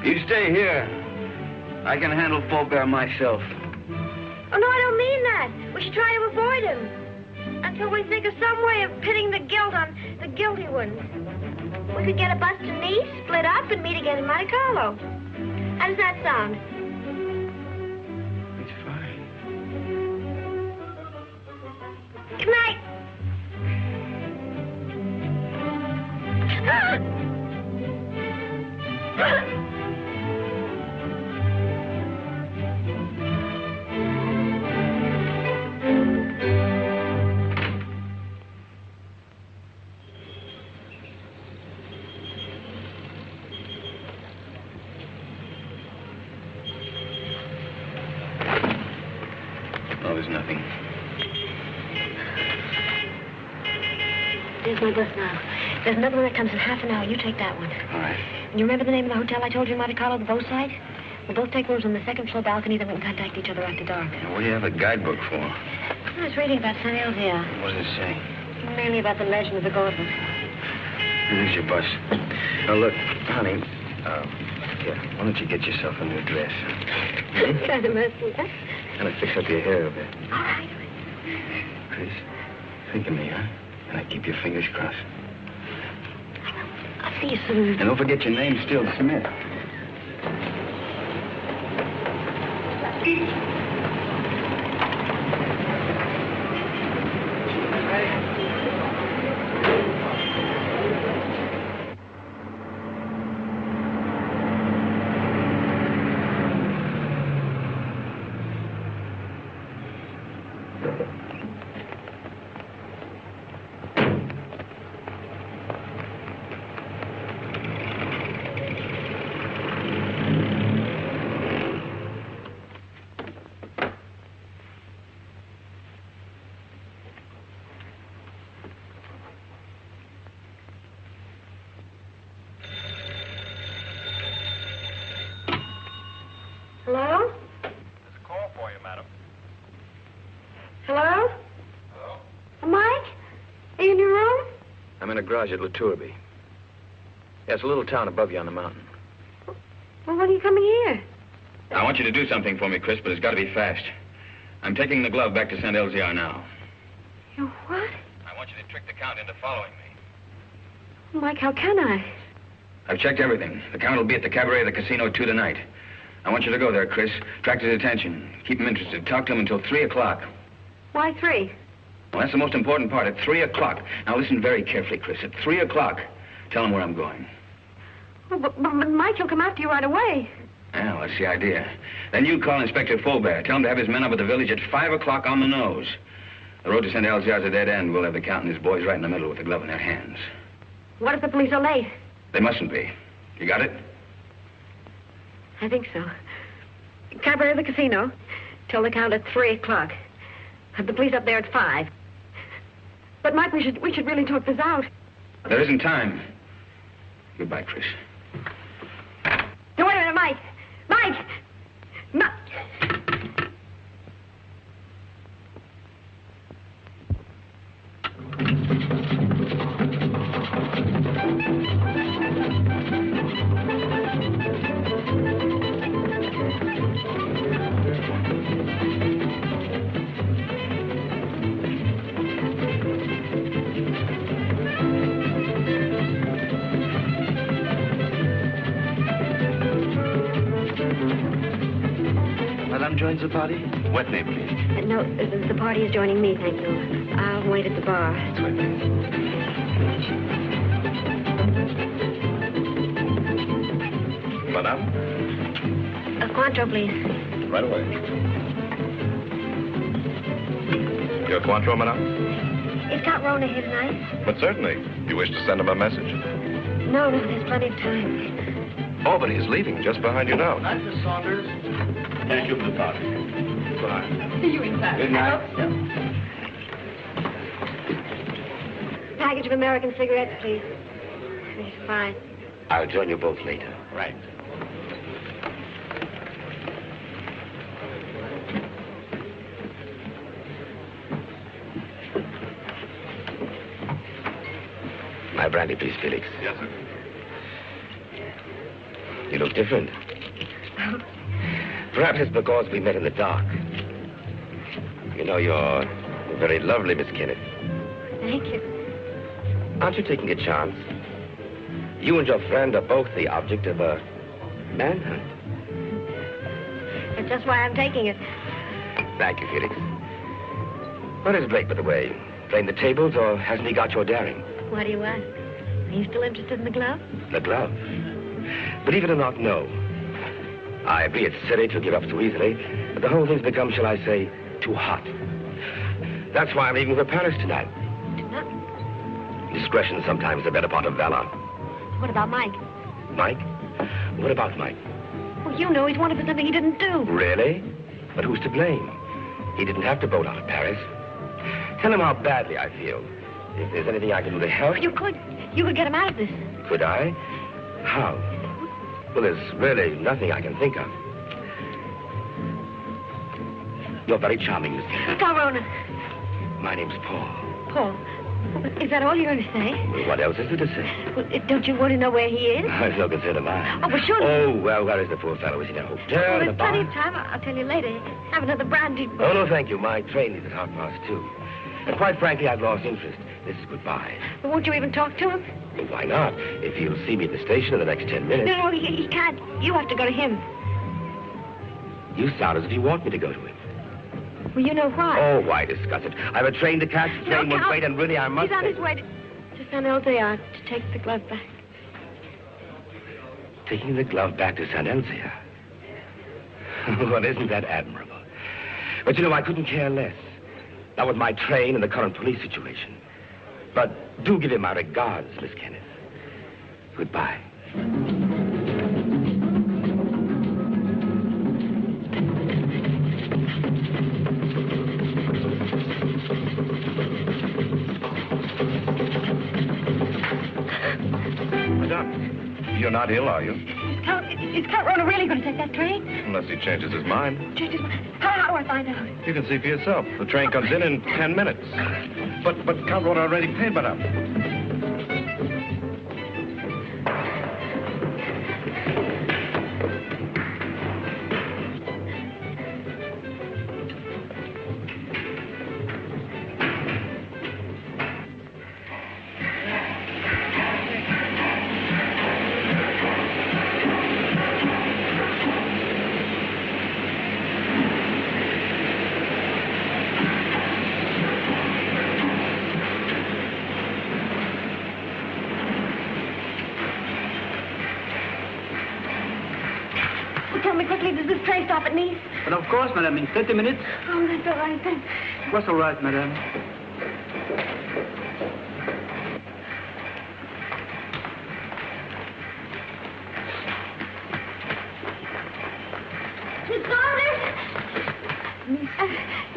You stay here. I can handle Faubert myself. Oh, no, I don't mean that. We should try to avoid him. Until we think of some way of pitting the guilt on the guilty ones. We could get a bus to Nice, split up, and meet again in Monte Carlo. How does that sound? It's fine. Good night. No, there's nothing. There's my bus now. There's another one that comes in half an hour. You take that one. All right. You remember the name of the hotel I told you in Monte Carlo, the boat side? We'll both take rooms on the second floor balcony, then we can contact each other after dark. Now, what do you have a guidebook for? I was reading about St. Elzia. What does it say? Mainly about the legend of the gauntlet. Here's your bus. Now, look, honey, here, why don't you get yourself a new dress? Kind of messy, huh? Kind of fix up your hair a bit. All right. Chris, think of me, huh? And I keep your fingers crossed. I'll see you soon. And don't forget your name's still Smith. Hello? There's a call for you, madam. Hello? Hello? Mike? Are you in your room? I'm in a garage at La Tourby. Yeah, it's a little town above you on the mountain. Well, when are you coming here? I want you to do something for me, Chris, but it's got to be fast. I'm taking the glove back to St. Elzia now. You what? I want you to trick the Count into following me. Mike, how can I? I've checked everything. The Count will be at the cabaret of the casino 2 tonight. I want you to go there, Chris. Attract his attention. Keep him interested. Talk to him until 3 o'clock. Why 3? Well, that's the most important part. At 3 o'clock. Now, listen very carefully, Chris. At 3 o'clock, tell him where I'm going. Well, but Mike, he'll come after you right away. Well, that's the idea. Then you call Inspector Faubert. Tell him to have his men up at the village at 5 o'clock on the nose. The road to St. Elzia is a dead end. We'll have the Count and his boys right in the middle with the glove in their hands. What if the police are late? They mustn't be. You got it? I think so. Cabaret of the casino. Tell the Count at 3 o'clock. Have the police up there at 5. But, Mike, we should really talk this out. There isn't time. Goodbye, Chris. No, wait a minute, Mike. Mike! Mike! Joins the party? What name, please? No, the party is joining me, thank you. I'll wait at the bar. That's right, please. Madame? A Cointreau, please. Right away. Your Cointreau, madame? Is Count Rona here tonight? But certainly. You wish to send him a message? No, there's plenty of time. Oh, but he's leaving just behind you now. Night, Miss Saunders. Thank you for the party. Goodbye. See you inside. Good night. I hope so. Package of American cigarettes, please. It's fine. I'll join you both later. Right. My brandy, please, Felix. Yes, sir. You look different. Perhaps it's because we met in the dark. You know, you're very lovely, Miss Kenneth. Thank you. Aren't you taking a chance? You and your friend are both the object of a manhunt. That's just why I'm taking it. Thank you, Felix. What is Blake, by the way? Playing the tables, or hasn't he got your daring? Why do you ask? Are you still interested in the glove? The glove? Believe it or not, no. I agree it's silly to give up so easily, but the whole thing's become, shall I say, too hot. That's why I'm leaving for Paris tonight. Discretion sometimes the better part of valor. What about Mike? Mike? What about Mike? Well, you know he's wanted for something he didn't do. Really? But who's to blame? He didn't have to boat out of Paris. Tell him how badly I feel. If there's anything I can do to help... You could get him out of this. Could I? How? Well, there's really nothing I can think of. You're very charming, Miss Kenneth. Paul Rona. My name's Paul. Paul, is that all you're going to say? Well, what else is there to say? Well, don't you want to know where he is? There's no concern of mine. Oh, but surely... Oh, well, where is the poor fellow? Is he in a hotel, Well, in a there's bar? plenty of time. I'll tell you later. Have another brandy. Oh, no, thank you. My train is at 2:30. And quite frankly, I've lost interest. This is goodbye. But won't you even talk to him? Well, why not? If he'll see me at the station in the next 10 minutes. No, he can't. You have to go to him. You sound as if you want me to go to him. Well, you know why. Oh, why discuss it? I have a train to catch. The train won't wait, and really I must... He's on his way to San Elzéar to take the glove back. Taking the glove back to San Elzéar? Well, isn't that admirable? But, you know, I couldn't care less. Not with my train and the current police situation. But do give him my regards, Miss Kenneth. Goodbye. Madame, you're not ill, are you? Is Count Rona really going to take that train? Unless he changes his mind. Changes my... How do I find out? You can see for yourself. The train comes in 10 minutes. But Count Rona already paid, madame. Tell me quickly, does this train stop at Nice? But of course, madame, in 30 minutes. Oh, that's all right, thanks. What's all right, madame? Miss Saunders?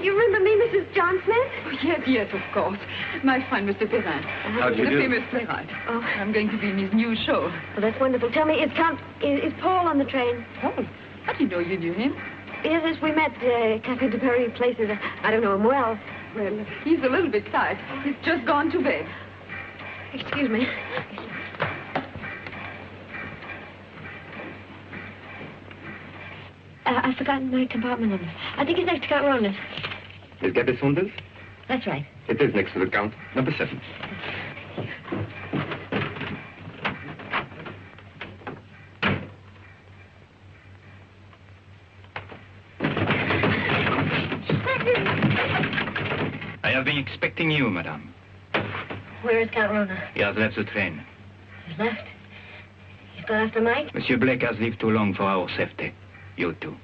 You remember me, Mrs. John Smith? Oh, yes, of course. My friend, Mr. Perrin. How do you the do? famous playwright. Oh. I'm going to be in his new show. Well, that's wonderful. Tell me, is Paul on the train? Paul? How do you know you knew him? Yes, we met Café de Paris places. I don't know him well. Well, he's a little bit tired. He's just gone to bed. Excuse me. I've forgotten my compartment number. I think it's next to Count Rona's. Is Gabby Saunders? That's right. It is next to the Count. Number 7. I have been expecting you, madame. Where is Count Rona? He has left the train. He's left. He's gone after Mike? Monsieur Blake has lived too long for our safety. You too.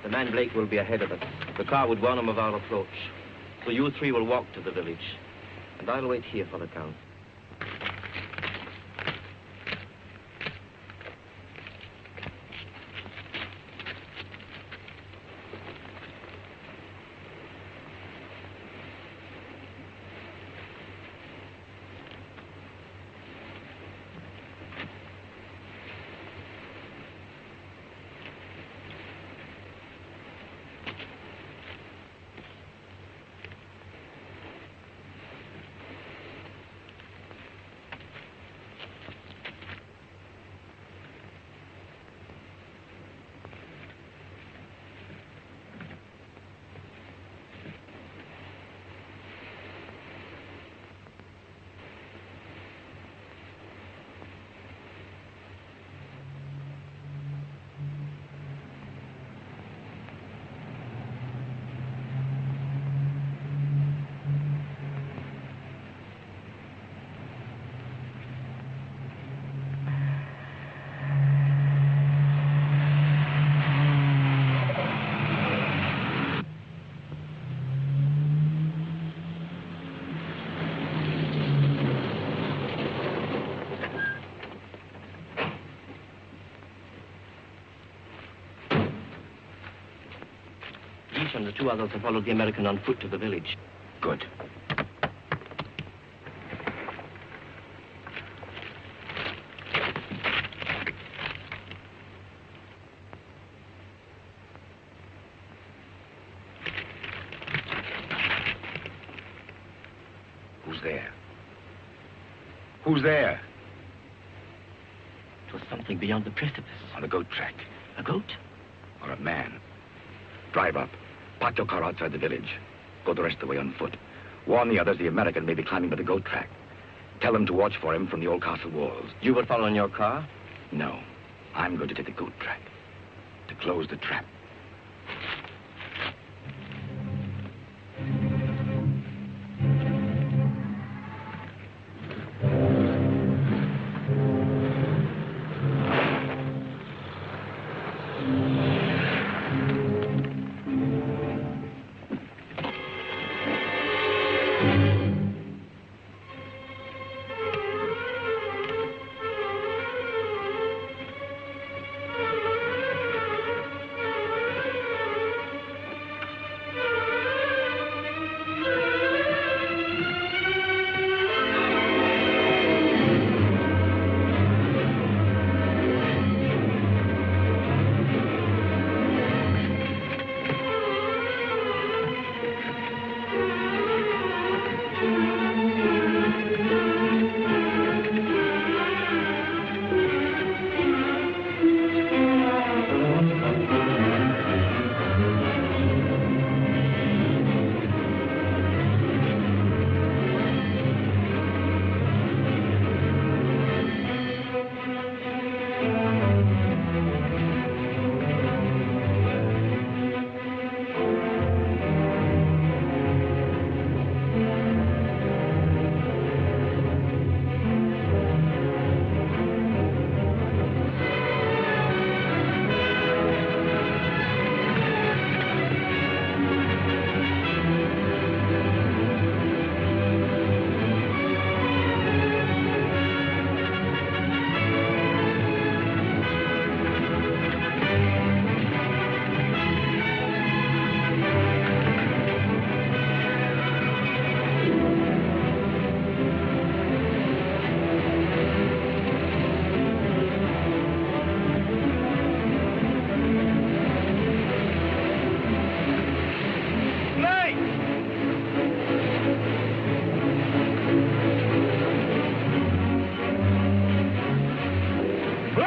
The man Blake will be ahead of us. The car would warn him of our approach. So you 3 will walk to the village. And I'll wait here for the Count. And the 2 others have followed the American on foot to the village. Good. Who's there? Who's there? It was something beyond the precipice. On a goat track. A goat? Or a man. Drive up. Park your car outside the village. Go the rest of the way on foot. Warn the others the American may be climbing by the goat track. Tell them to watch for him from the old castle walls. You will follow in your car? No. I'm going to take the goat track. To close the trap.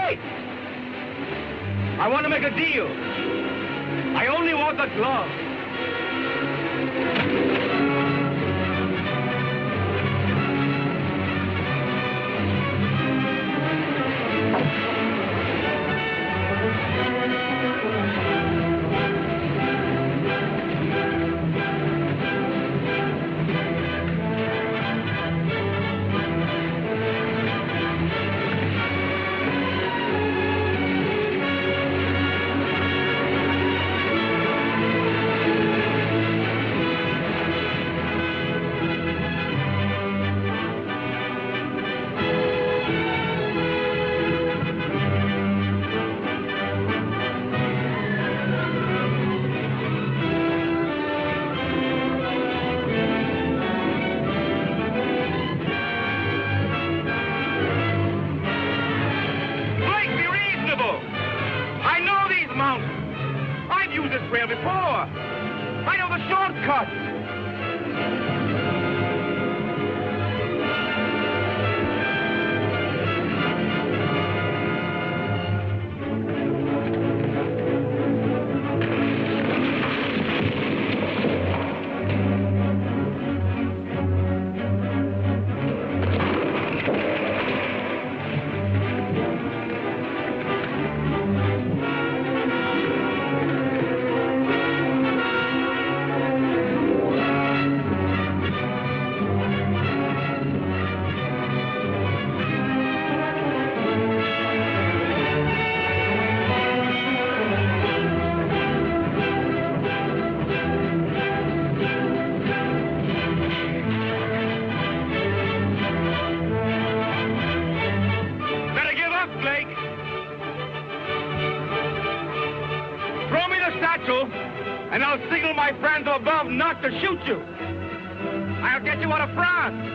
Wait! I want to make a deal. I only want the glove. And I'll signal my friends above not to shoot you. I'll get you out of France.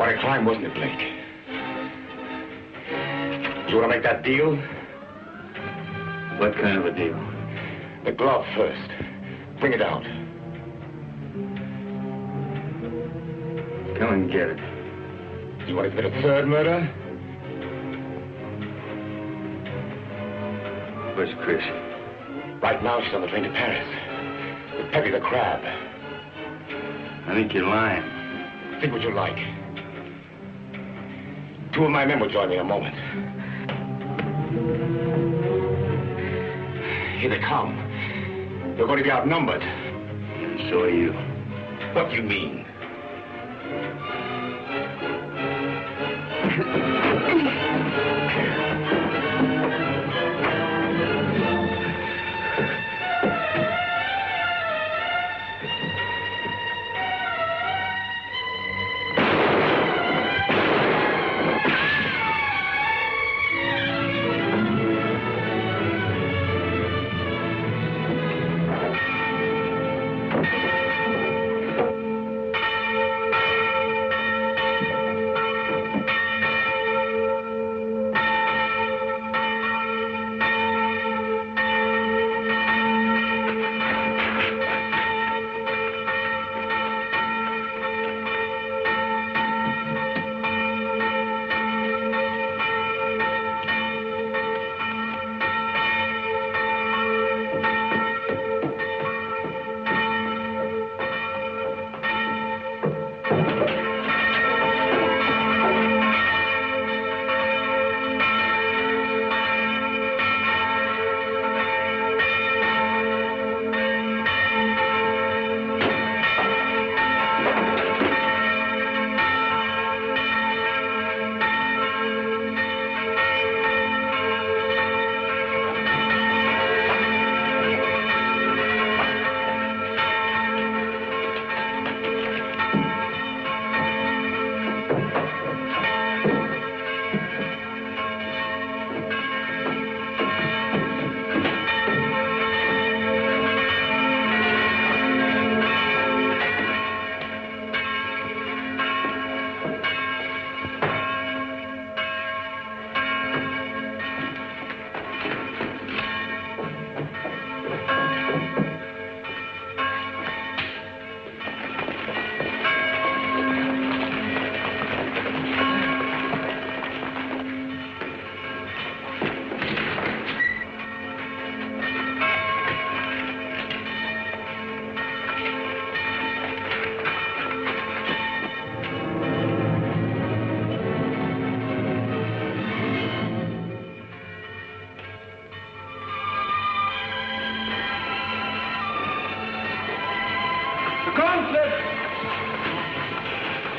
Quite a climb, wasn't it, Blake? You want to make that deal? What kind of a deal? The glove first. Bring it out. Come and get it. You want to commit a third murder? Where's Chris? Right now, she's on the train to Paris. With Peppy the Crab. I think you're lying. Think what you like. 2 of my men will join me in a moment. Here they come. You're going to be outnumbered. And so are you. What do you mean?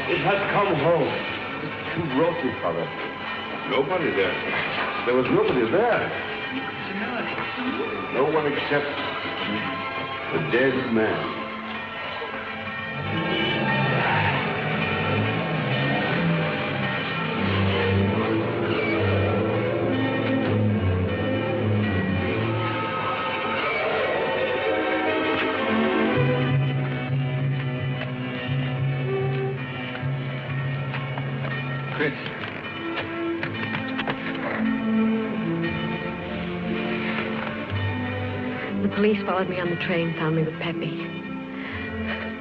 It has come home. Who wrote it, Father? Nobody there. There was nobody there. No one except the dead man. The police followed me on the train, found me with Peppy.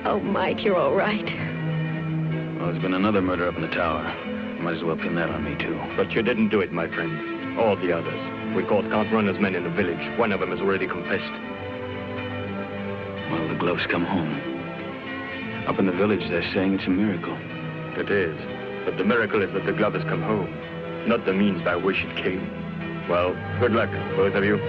Oh, Mike, you're all right. Well, there's been another murder up in the tower. Might as well pin that on me, too. But you didn't do it, my friend. All the others. We caught Count Rona's men in the village. One of them has already confessed. Well, the gloves come home. Up in the village, they're saying it's a miracle. It is. But the miracle is that the glove has come home, not the means by which it came. Well, good luck, both of you.